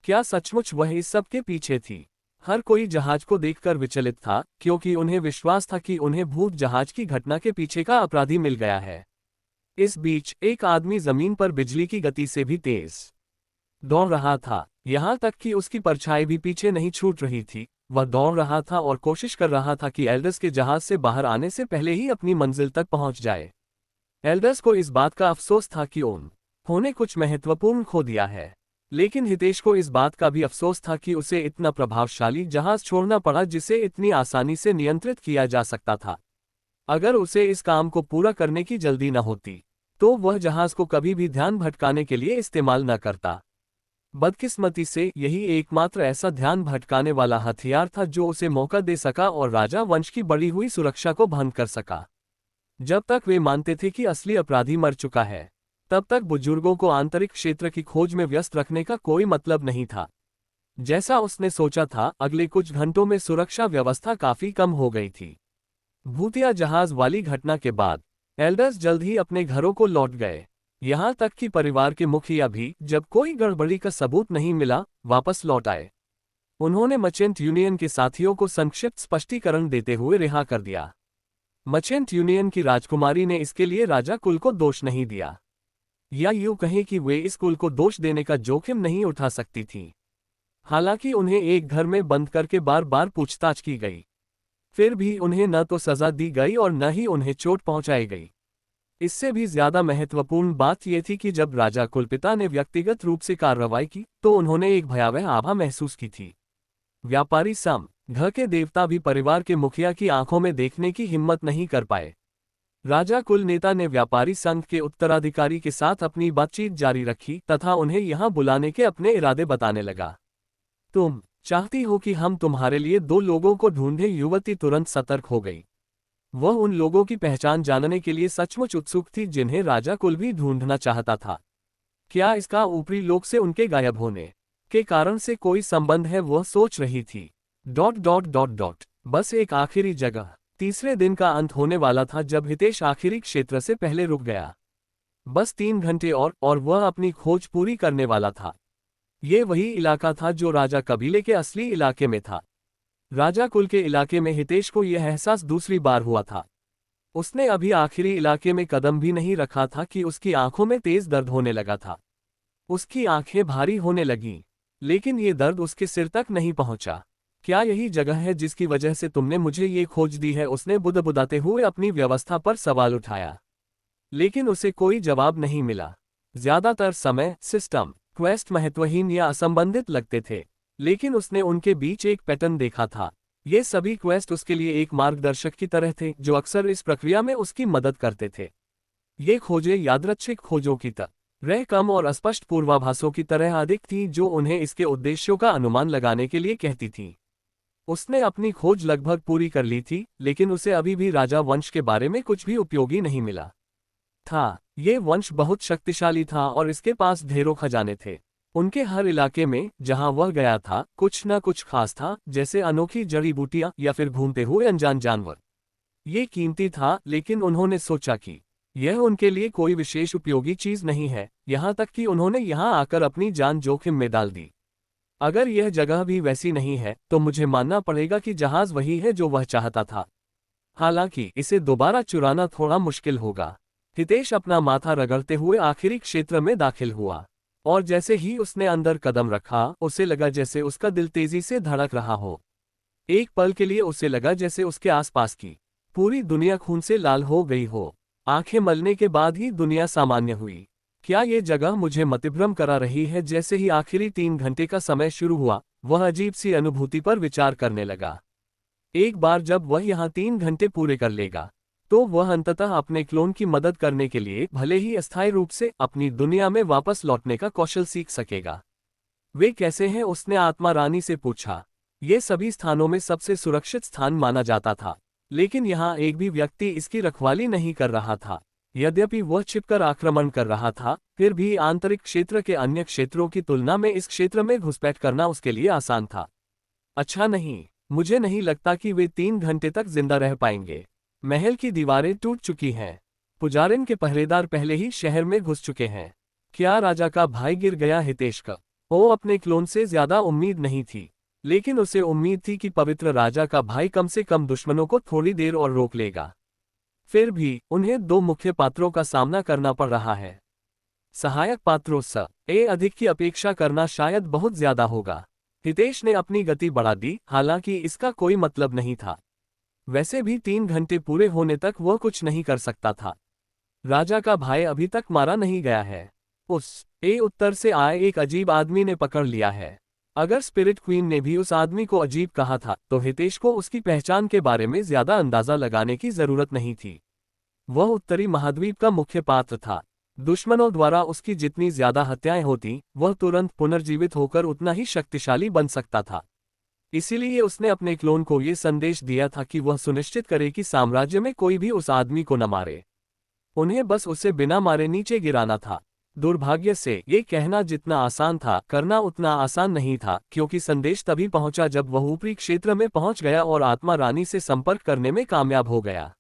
क्या सचमुच वह इस सब के पीछे थी? हर कोई जहाज को देखकर विचलित था, क्योंकि उन्हें विश्वास था कि उन्हें भूत जहाज की घटना के पीछे का अपराधी मिल गया है। इस बीच एक आदमी जमीन पर बिजली की गति से भी तेज दौड़ रहा था, यहाँ तक कि उसकी परछाई भी पीछे नहीं छूट रही थी। वह दौड़ रहा था और कोशिश कर रहा था कि एल्डस के जहाज से बाहर आने से पहले ही अपनी मंजिल तक पहुंच जाए। एल्डस को इस बात का अफसोस था कि उन्होंने कुछ महत्वपूर्ण खो दिया है, लेकिन हितेश को इस बात का भी अफसोस था कि उसे इतना प्रभावशाली जहाज छोड़ना पड़ा जिसे इतनी आसानी से नियंत्रित किया जा सकता था। अगर उसे इस काम को पूरा करने की जल्दी न होती, तो वह जहाज को कभी भी ध्यान भटकाने के लिए इस्तेमाल न करता। बदकिस्मती से यही एकमात्र ऐसा ध्यान भटकाने वाला हथियार था जो उसे मौका दे सका और राजा वंश की बढ़ी हुई सुरक्षा को भंग कर सका। जब तक वे मानते थे कि असली अपराधी मर चुका है, तब तक बुजुर्गों को आंतरिक क्षेत्र की खोज में व्यस्त रखने का कोई मतलब नहीं था। जैसा उसने सोचा था, अगले कुछ घंटों में सुरक्षा व्यवस्था काफी कम हो गई थी। भूतिया जहाज वाली घटना के बाद एल्डर्स जल्द ही अपने घरों को लौट गए। यहाँ तक कि परिवार के मुखिया भी, जब कोई गड़बड़ी का सबूत नहीं मिला, वापस लौट आए। उन्होंने मर्चेंट यूनियन के साथियों को संक्षिप्त स्पष्टीकरण देते हुए रिहा कर दिया। मर्चेंट यूनियन की राजकुमारी ने इसके लिए राजा कुल को दोष नहीं दिया, या यूं कहें कि वे इस कुल को दोष देने का जोखिम नहीं उठा सकती थीं। हालांकि उन्हें एक घर में बंद करके बार बार पूछताछ की गई, फिर भी उन्हें न तो सजा दी गई और न ही उन्हें चोट पहुंचाई गई। इससे भी ज्यादा महत्वपूर्ण बात यह थी कि जब राजा कुलपिता ने व्यक्तिगत रूप से कार्रवाई की, तो उन्होंने एक भयावह आभा महसूस की थी। व्यापारी सम घ के देवता भी परिवार के मुखिया की आंखों में देखने की हिम्मत नहीं कर पाए। राजा कुल नेता ने व्यापारी संघ के उत्तराधिकारी के साथ अपनी बातचीत जारी रखी तथा उन्हें यहां बुलाने के अपने इरादे बताने लगा। तुम चाहती हो कि हम तुम्हारे लिए 2 लोगों को ढूंढें? युवती तुरंत सतर्क हो गई। वह उन लोगों की पहचान जानने के लिए सचमुच उत्सुक थी जिन्हें राजा कुल भी ढूंढना चाहता था। क्या इसका ऊपरी लोक से उनके गायब होने के कारण से कोई संबंध है, वह सोच रही थी। ... बस एक आखिरी जगह। तीसरे दिन का अंत होने वाला था जब हितेश आखिरी क्षेत्र से पहले रुक गया। बस 3 घंटे और वह अपनी खोज पूरी करने वाला था। ये वही इलाका था जो राजा कबीले के असली इलाके में था। राजा कुल के इलाके में हितेश को यह एहसास दूसरी बार हुआ था। उसने अभी आखिरी इलाके में कदम भी नहीं रखा था कि उसकी आंखों में तेज दर्द होने लगा था। उसकी आंखें भारी होने लगीं, लेकिन ये दर्द उसके सिर तक नहीं पहुंचा। क्या यही जगह है जिसकी वजह से तुमने मुझे ये खोज दी है? उसने बुदबुदाते हुए अपनी व्यवस्था पर सवाल उठाया, लेकिन उसे कोई जवाब नहीं मिला। ज्यादातर समय सिस्टम क्वेस्ट महत्वहीन या असंबंधित लगते थे, लेकिन उसने उनके बीच एक पैटर्न देखा था। ये सभी क्वेस्ट उसके लिए एक मार्गदर्शक की तरह थे जो अक्सर इस प्रक्रिया में उसकी मदद करते थे। ये खोजें यादृच्छिक खोजों की तरह कम और अस्पष्ट पूर्वाभासों की तरह अधिक थीं जो उन्हें इसके उद्देश्यों का अनुमान लगाने के लिए कहती थीं। उसने अपनी खोज लगभग पूरी कर ली थी, लेकिन उसे अभी भी राजा वंश के बारे में कुछ भी उपयोगी नहीं मिला था। ये वंश बहुत शक्तिशाली था और इसके पास ढेरों खजाने थे। उनके हर इलाके में जहां वह गया था, कुछ न कुछ खास था, जैसे अनोखी जड़ी बूटियां या फिर घूमते हुए अनजान जानवर। ये कीमती था, लेकिन उन्होंने सोचा कि यह उनके लिए कोई विशेष उपयोगी चीज नहीं है, यहां तक कि उन्होंने यहां आकर अपनी जान जोखिम में डाल दी। अगर यह जगह भी वैसी नहीं है, तो मुझे मानना पड़ेगा कि जहाज वही है जो वह चाहता था। हालांकि इसे दोबारा चुराना थोड़ा मुश्किल होगा। हितेश अपना माथा रगड़ते हुए आखिरी क्षेत्र में दाखिल हुआ, और जैसे ही उसने अंदर कदम रखा, उसे लगा जैसे उसका दिल तेजी से धड़क रहा हो। एक पल के लिए उसे लगा जैसे उसके आसपास की पूरी दुनिया खून से लाल हो गई हो। आंखें मलने के बाद ही दुनिया सामान्य हुई। क्या ये जगह मुझे मतिभ्रम करा रही है? जैसे ही आखिरी 3 घंटे का समय शुरू हुआ, वह अजीब सी अनुभूति पर विचार करने लगा। एक बार जब वह यहाँ 3 घंटे पूरे कर लेगा, तो वह अंततः अपने क्लोन की मदद करने के लिए, भले ही अस्थायी रूप से, अपनी दुनिया में वापस लौटने का कौशल सीख सकेगा। वे कैसे हैं? उसने आत्मा रानी से पूछा। ये सभी स्थानों में सबसे सुरक्षित स्थान माना जाता था, लेकिन यहाँ एक भी व्यक्ति इसकी रखवाली नहीं कर रहा था। यद्यपि वह छिपकर आक्रमण कर रहा था, फिर भी आंतरिक क्षेत्र के अन्य क्षेत्रों की तुलना में इस क्षेत्र में घुसपैठ करना उसके लिए आसान था। अच्छा नहीं, मुझे नहीं लगता कि वे 3 घंटे तक जिंदा रह पाएंगे। महल की दीवारें टूट चुकी हैं। पुजारिन के पहरेदार पहले ही शहर में घुस चुके हैं। क्या राजा का भाई गिर गया? हितेश का अपने क्लोन से ज्यादा उम्मीद नहीं थी, लेकिन उसे उम्मीद थी कि पवित्र राजा का भाई कम से कम दुश्मनों को थोड़ी देर और रोक लेगा। फिर भी उन्हें दो मुख्य पात्रों का सामना करना पड़ रहा है। सहायक पात्रों ए अधिक की अपेक्षा करना शायद बहुत ज्यादा होगा। हितेश ने अपनी गति बढ़ा दी, हालांकि इसका कोई मतलब नहीं था। वैसे भी 3 घंटे पूरे होने तक वह कुछ नहीं कर सकता था। राजा का भाई अभी तक मारा नहीं गया है। उस उत्तर से आए एक अजीब आदमी ने पकड़ लिया है। अगर स्पिरिट क्वीन ने भी उस आदमी को अजीब कहा था तो हितेश को उसकी पहचान के बारे में ज्यादा अंदाजा लगाने की जरूरत नहीं थी। वह उत्तरी महाद्वीप का मुख्य पात्र था। दुश्मनों द्वारा उसकी जितनी ज्यादा हत्याएं होती, वह तुरंत पुनर्जीवित होकर उतना ही शक्तिशाली बन सकता था। इसीलिए उसने अपने क्लोन को यह संदेश दिया था कि वह सुनिश्चित करे कि साम्राज्य में कोई भी उस आदमी को न मारे। उन्हें बस उसे बिना मारे नीचे गिराना था। दुर्भाग्य से ये कहना जितना आसान था, करना उतना आसान नहीं था, क्योंकि संदेश तभी पहुंचा जब वह ऊपरी क्षेत्र में पहुंच गया और आत्मा रानी से संपर्क करने में कामयाब हो गया।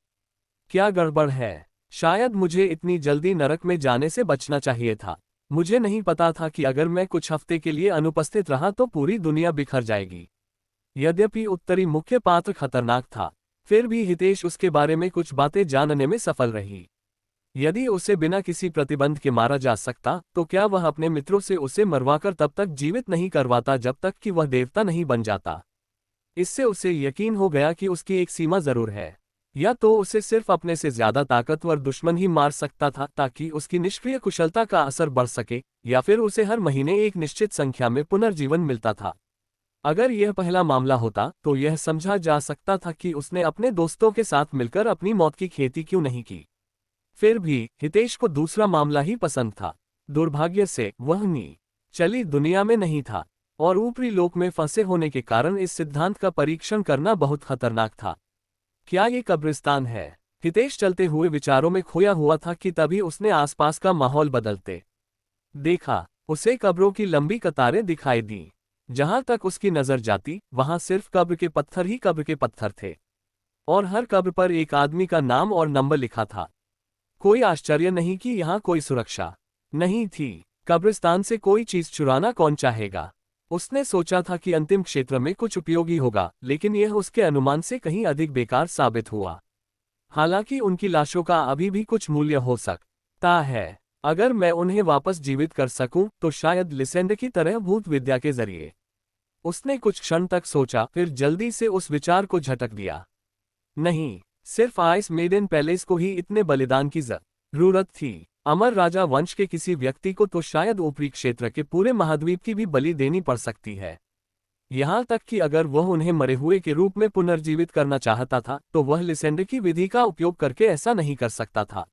क्या गड़बड़ है? शायद मुझे इतनी जल्दी नरक में जाने से बचना चाहिए था। मुझे नहीं पता था कि अगर मैं कुछ हफ्ते के लिए अनुपस्थित रहा तो पूरी दुनिया बिखर जाएगी। यद्यपि उत्तरी मुख्य पात्र खतरनाक था, फिर भी हितेश उसके बारे में कुछ बातें जानने में सफल रही। यदि उसे बिना किसी प्रतिबंध के मारा जा सकता, तो क्या वह अपने मित्रों से उसे मरवाकर तब तक जीवित नहीं करवाता जब तक कि वह देवता नहीं बन जाता। इससे उसे यकीन हो गया कि उसकी एक सीमा जरूर है। या तो उसे सिर्फ अपने से ज्यादा ताकतवर दुश्मन ही मार सकता था ताकि उसकी निष्क्रिय कुशलता का असर बढ़ सके, या फिर उसे हर महीने एक निश्चित संख्या में पुनर्जीवन मिलता था। अगर यह पहला मामला होता तो यह समझा जा सकता था कि उसने अपने दोस्तों के साथ मिलकर अपनी मौत की खेती क्यों नहीं की। फिर भी हितेश को दूसरा मामला ही पसंद था। दुर्भाग्य से वह चली दुनिया में नहीं था और ऊपरी लोक में फंसे होने के कारण इस सिद्धांत का परीक्षण करना बहुत खतरनाक था। क्या ये कब्रिस्तान है? हितेश चलते हुए विचारों में खोया हुआ था कि तभी उसने आसपास का माहौल बदलते देखा। उसे कब्रों की लंबी कतारें दिखाई दी। जहां तक उसकी नजर जाती वहां सिर्फ कब्र के पत्थर ही कब्र के पत्थर थे, और हर कब्र पर एक आदमी का नाम और नंबर लिखा था। कोई आश्चर्य नहीं कि यहाँ कोई सुरक्षा नहीं थी। कब्रिस्तान से कोई चीज चुराना कौन चाहेगा? उसने सोचा था कि अंतिम क्षेत्र में कुछ उपयोगी होगा, लेकिन यह उसके अनुमान से कहीं अधिक बेकार साबित हुआ। हालांकि उनकी लाशों का अभी भी कुछ मूल्य हो सकता है। अगर मैं उन्हें वापस जीवित कर सकूं, तो शायद लिसेंड की तरह भूत विद्या के जरिए। उसने कुछ क्षण तक सोचा, फिर जल्दी से उस विचार को झटक दिया। नहीं, सिर्फ आइस मेडन पैलेस को ही इतने बलिदान की जरूरत थी। अमर राजा वंश के किसी व्यक्ति को तो शायद ऊपरी क्षेत्र के पूरे महाद्वीप की भी बलि देनी पड़ सकती है। यहाँ तक कि अगर वह उन्हें मरे हुए के रूप में पुनर्जीवित करना चाहता था, तो वह लिसेंड की विधि का उपयोग करके ऐसा नहीं कर सकता था।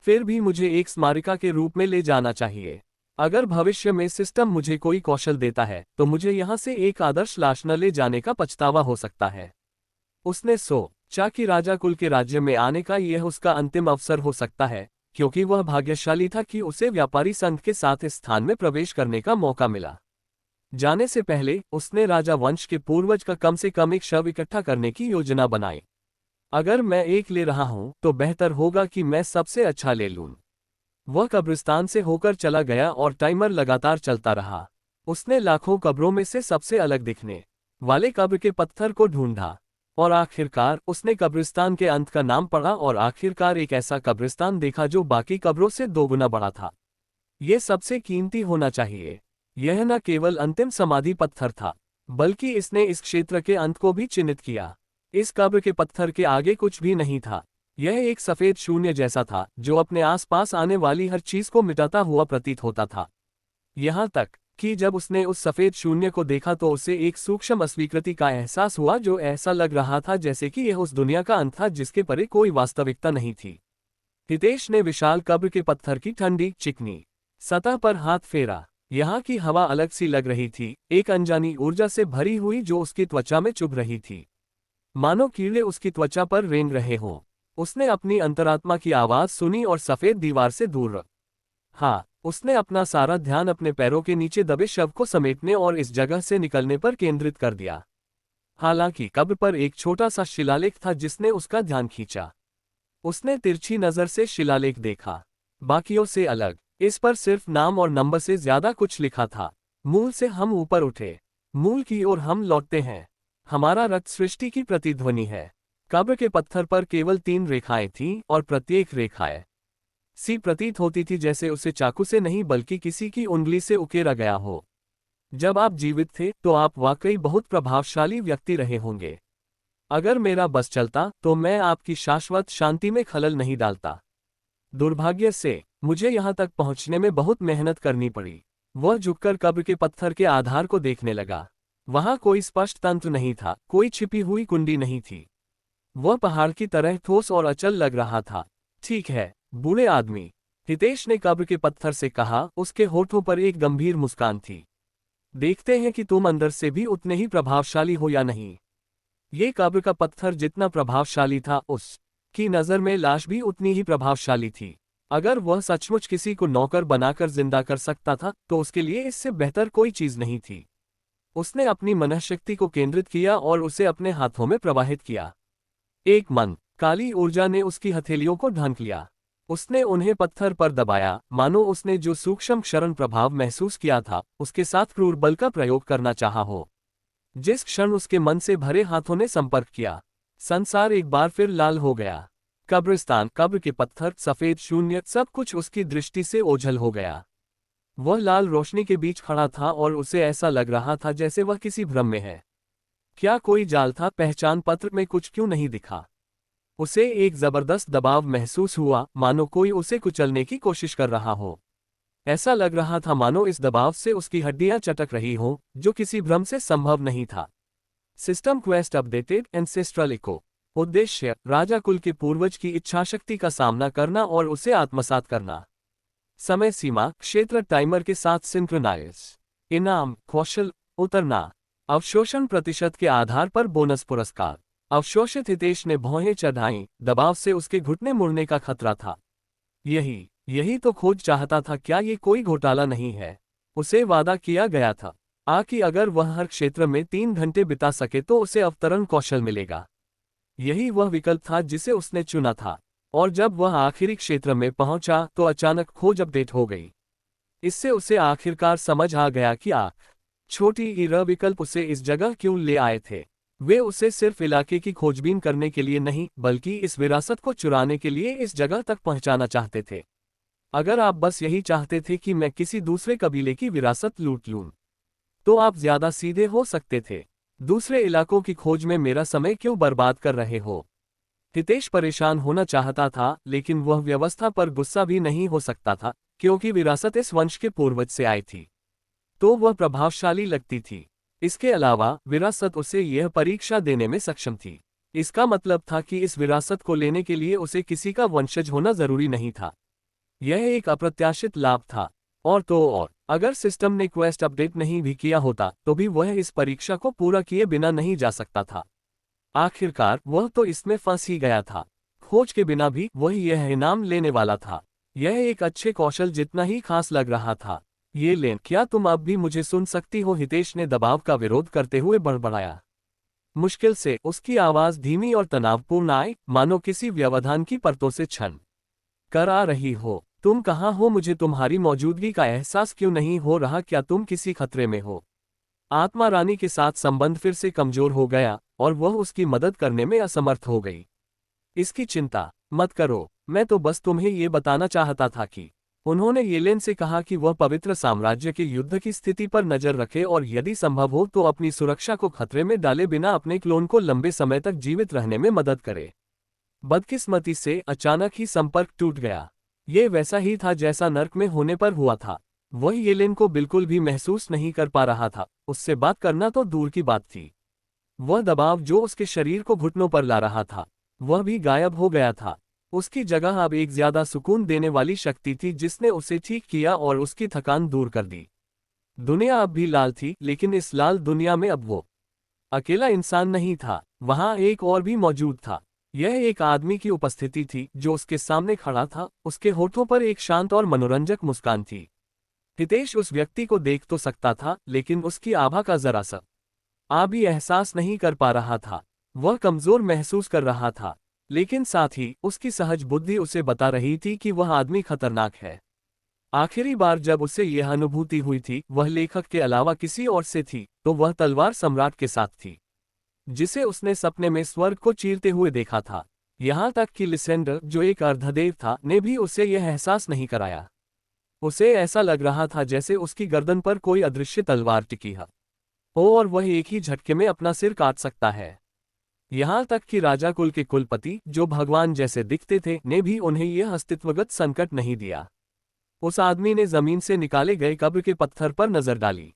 फिर भी मुझे एक स्मारिका के रूप में ले जाना चाहिए। अगर भविष्य में सिस्टम मुझे कोई कौशल देता है, तो मुझे यहाँ से एक आदर्श लाश न ले जाने का पछतावा हो सकता है। उसने सोचा कि राजा कुल के राज्य में आने का यह उसका अंतिम अवसर हो सकता है, क्योंकि वह भाग्यशाली था कि उसे व्यापारी संघ के साथ इस स्थान में प्रवेश करने का मौका मिला। जाने से पहले उसने राजा वंश के पूर्वज का कम से कम एक शव इकट्ठा करने की योजना बनाई। अगर मैं एक ले रहा हूं, तो बेहतर होगा कि मैं सबसे अच्छा ले लूं। वह कब्रिस्तान से होकर चला गया और टाइमर लगातार चलता रहा। उसने लाखों कब्रों में से सबसे अलग दिखने वाले कब्र के पत्थर को ढूंढा, और आखिरकार उसने कब्रिस्तान के अंत का नाम पढ़ा और आखिरकार एक ऐसा कब्रिस्तान देखा जो बाकी कब्रों से 2 गुना बड़ा था। यह सबसे कीमती होना चाहिए। यह न केवल अंतिम समाधि पत्थर था, बल्कि इसने इस क्षेत्र के अंत को भी चिन्हित किया। इस कब्र के पत्थर के आगे कुछ भी नहीं था। यह एक सफेद शून्य जैसा था जो अपने आसपास आने वाली हर चीज को मिटाता हुआ प्रतीत होता था। यहाँ तक कि जब उसने उस सफेद शून्य को देखा तो उसे एक सूक्ष्म अस्वीकृति का एहसास हुआ, जो ऐसा लग रहा था जैसे कि यह उस दुनिया का अंत था जिसके परे कोई वास्तविकता नहीं थी। हितेश ने विशाल कब्र के पत्थर की ठंडी चिकनी सतह पर हाथ फेरा। यहाँ की हवा अलग सी लग रही थी, एक अनजानी ऊर्जा से भरी हुई जो उसकी त्वचा में चुभ रही थी, मानो कीड़े उसकी त्वचा पर रेंग रहे हों। उसने अपनी अंतरात्मा की आवाज सुनी और सफेद दीवार से दूर उसने अपना सारा ध्यान अपने पैरों के नीचे दबे शव को समेटने और इस जगह से निकलने पर केंद्रित कर दिया। हालांकि कब्र पर एक छोटा सा शिलालेख था जिसने उसका ध्यान खींचा। उसने तिरछी नजर से शिलालेख देखा, बाकियों से अलग। इस पर सिर्फ नाम और नंबर से ज्यादा कुछ लिखा था। मूल से हम ऊपर उठे। मूल की ओर हम लौटते हैं। हमारा रक्त सृष्टि की प्रतिध्वनि है। कब्र के पत्थर पर केवल 3 रेखाएं थीं और प्रत्येक रेखाएं सी प्रतीत होती थी जैसे उसे चाकू से नहीं बल्कि किसी की उंगली से उकेरा गया हो। जब आप जीवित थे तो आप वाकई बहुत प्रभावशाली व्यक्ति रहे होंगे। अगर मेरा बस चलता तो मैं आपकी शाश्वत शांति में खलल नहीं डालता। दुर्भाग्य से मुझे यहां तक पहुंचने में बहुत मेहनत करनी पड़ी। वह झुककर कब्र के पत्थर के आधार को देखने लगा। वहां कोई स्पष्ट तंत्र नहीं था, कोई छिपी हुई कुंडी नहीं थी। वह पहाड़ की तरह ठोस और अचल लग रहा था। ठीक है, बूढ़े आदमी, हितेश ने कब्र के पत्थर से कहा। उसके होठों पर एक गंभीर मुस्कान थी। देखते हैं कि तुम अंदर से भी उतने ही प्रभावशाली हो या नहीं। ये कब्र का पत्थर जितना प्रभावशाली था, उस की नज़र में लाश भी उतनी ही प्रभावशाली थी। अगर वह सचमुच किसी को नौकर बनाकर जिंदा कर सकता था तो उसके लिए इससे बेहतर कोई चीज नहीं थी। उसने अपनी मनःशक्ति को केंद्रित किया और उसे अपने हाथों में प्रवाहित किया। एक मन काली ऊर्जा ने उसकी हथेलियों को ढांक लिया। उसने उन्हें पत्थर पर दबाया, मानो उसने जो सूक्ष्म क्षरण प्रभाव महसूस किया था उसके साथ क्रूर बल का प्रयोग करना चाहा हो। जिस क्षण उसके मन से भरे हाथों ने संपर्क किया, संसार एक बार फिर लाल हो गया। कब्रिस्तान, कब्र के पत्थर, सफेद शून्य, सब कुछ उसकी दृष्टि से ओझल हो गया। वह लाल रोशनी के बीच खड़ा था और उसे ऐसा लग रहा था जैसे वह किसी भ्रम में है। क्या कोई जाल था? पहचान पत्र में कुछ क्यों नहीं दिखा? उसे एक जबरदस्त दबाव महसूस हुआ, मानो कोई उसे कुचलने की कोशिश कर रहा हो। ऐसा लग रहा था मानो इस दबाव से उसकी हड्डियां चटक रही हों, जो किसी भ्रम से संभव नहीं था। System quest updated, ancestral echo. उद्देश्य, राजा कुल के पूर्वज की इच्छाशक्ति का सामना करना और उसे आत्मसात करना। समय सीमा, क्षेत्र टाइमर के साथ सिंक्रोनाइज। इनाम, कौशल, उतरना। अवशोषण प्रतिशत के आधार पर बोनस पुरस्कार। अवशोषित हितेश ने भौहें चढ़ाईं, दबाव से उसके घुटने मुड़ने का खतरा था। यही तो खोज चाहता था। क्या ये कोई घोटाला नहीं है? उसे वादा किया गया था कि अगर वह हर क्षेत्र में 3 घंटे बिता सके तो उसे अवतरण कौशल मिलेगा। यही वह विकल्प था जिसे उसने चुना था। और जब वह आखिरी क्षेत्र में पहुंचा तो अचानक खोज अपडेट हो गई। इससे उसे आखिरकार समझ आ गया कि छोटी ईरा विकल्प उसे इस जगह क्यों ले आए थे। वे उसे सिर्फ इलाके की खोजबीन करने के लिए नहीं, बल्कि इस विरासत को चुराने के लिए इस जगह तक पहुंचाना चाहते थे। अगर आप बस यही चाहते थे कि मैं किसी दूसरे कबीले की विरासत लूट लूं, तो आप ज्यादा सीधे हो सकते थे। दूसरे इलाकों की खोज में मेरा समय क्यों बर्बाद कर रहे हो? हितेश परेशान होना चाहता था, लेकिन वह व्यवस्था पर गुस्सा भी नहीं हो सकता था, क्योंकि विरासत इस वंश के पूर्वज से आई थी, तो वह प्रभावशाली लगती थी। इसके अलावा विरासत उसे यह परीक्षा देने में सक्षम थी। इसका मतलब था कि इस विरासत को लेने के लिए उसे किसी का वंशज होना जरूरी नहीं था। यह एक अप्रत्याशित लाभ था। और अगर सिस्टम ने क्वेस्ट अपडेट नहीं भी किया होता तो भी वह इस परीक्षा को पूरा किए बिना नहीं जा सकता था। आखिरकार वह तो इसमें फंस ही गया था। खोज के बिना भी वह यह इनाम लेने वाला था। यह एक अच्छे कौशल जितना ही खास लग रहा था। ये लेन, क्या तुम अब भी मुझे सुन सकती हो? हितेश ने दबाव का विरोध करते हुए बड़बड़ाया। मुश्किल से उसकी आवाज धीमी और तनावपूर्ण आई, मानो किसी व्यवधान की परतों से छन कर आ रही हो। तुम कहाँ हो? मुझे तुम्हारी मौजूदगी का एहसास क्यों नहीं हो रहा? क्या तुम किसी खतरे में हो? आत्मा रानी के साथ संबंध फिर से कमजोर हो गया और वह उसकी मदद करने में असमर्थ हो गई। इसकी चिंता मत करो, मैं तो बस तुम्हें ये बताना चाहता था कि उन्होंने येलेन से कहा कि वह पवित्र साम्राज्य के युद्ध की स्थिति पर नजर रखे और यदि संभव हो तो अपनी सुरक्षा को खतरे में डाले बिना अपने क्लोन को लंबे समय तक जीवित रहने में मदद करे। बदकिस्मती से अचानक ही संपर्क टूट गया। ये वैसा ही था जैसा नर्क में होने पर हुआ था। वह येलेन को बिल्कुल भी महसूस नहीं कर पा रहा था। उससे बात करना तो दूर की बात थी। वह दबाव जो उसके शरीर को घुटनों पर ला रहा था, वह भी गायब हो गया था। उसकी जगह अब एक ज्यादा सुकून देने वाली शक्ति थी जिसने उसे ठीक किया और उसकी थकान दूर कर दी। दुनिया अब भी लाल थी, लेकिन इस लाल दुनिया में अब वो अकेला इंसान नहीं था। वहां एक और भी मौजूद था। यह एक आदमी की उपस्थिति थी जो उसके सामने खड़ा था। उसके होठों पर एक शांत और मनोरंजक मुस्कान थी। हितेश उस व्यक्ति को देख तो सकता था, लेकिन उसकी आभा का जरा सा भी एहसास नहीं कर पा रहा था। वह कमजोर महसूस कर रहा था, लेकिन साथ ही उसकी सहज बुद्धि उसे बता रही थी कि वह आदमी खतरनाक है। आखिरी बार जब उसे यह अनुभूति हुई थी वह लेखक के अलावा किसी और से थी, तो वह तलवार सम्राट के साथ थी, जिसे उसने सपने में स्वर्ग को चीरते हुए देखा था। यहाँ तक कि लिसेंडर, जो एक अर्धदेव था, ने भी उसे यह एहसास नहीं कराया। उसे ऐसा लग रहा था जैसे उसकी गर्दन पर कोई अदृश्य तलवार टिकी है और वह एक ही झटके में अपना सिर काट सकता है। यहाँ तक कि राजा कुल के कुलपति, जो भगवान जैसे दिखते थे, ने भी उन्हें यह अस्तित्वगत संकट नहीं दिया। उस आदमी ने जमीन से निकाले गए कब्र के पत्थर पर नजर डाली।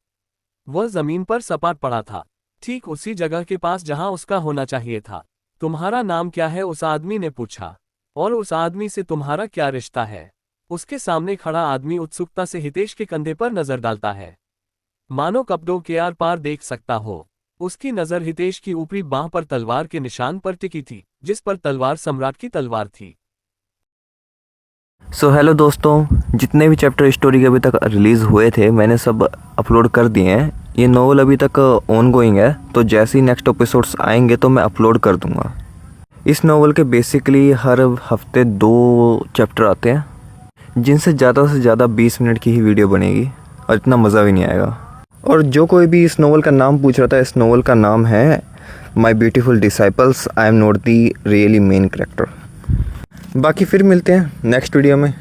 वह जमीन पर सपाट पड़ा था, ठीक उसी जगह के पास जहां उसका होना चाहिए था। तुम्हारा नाम क्या है? उस आदमी ने पूछा। और उस आदमी से तुम्हारा क्या रिश्ता है? उसके सामने खड़ा आदमी उत्सुकता से हितेश के कंधे पर नजर डालता है, मानो कपड़ों के आर पार देख सकता हो। उसकी नजर हितेश की ऊपरी बांह पर तलवार के निशान पर टिकी थी, जिस पर तलवार सम्राट की तलवार थी। हेलो दोस्तों, जितने भी चैप्टर स्टोरी के अभी तक रिलीज़ हुए थे मैंने सब अपलोड कर दिए हैं। ये नॉवल अभी तक ऑन गोइंग है, तो जैसे ही नेक्स्ट एपिसोड्स आएंगे तो मैं अपलोड कर दूंगा। इस नॉवल के बेसिकली हर हफ्ते 2 चैप्टर आते हैं, जिनसे ज़्यादा से ज़्यादा 20 मिनट की ही वीडियो बनेगी और इतना मज़ा भी नहीं आएगा। और जो कोई भी इस नॉवल का नाम पूछ रहा था, इस नॉवल का नाम है my beautiful disciples, I am not the really main character. बाकी फिर मिलते हैं नेक्स्ट वीडियो में।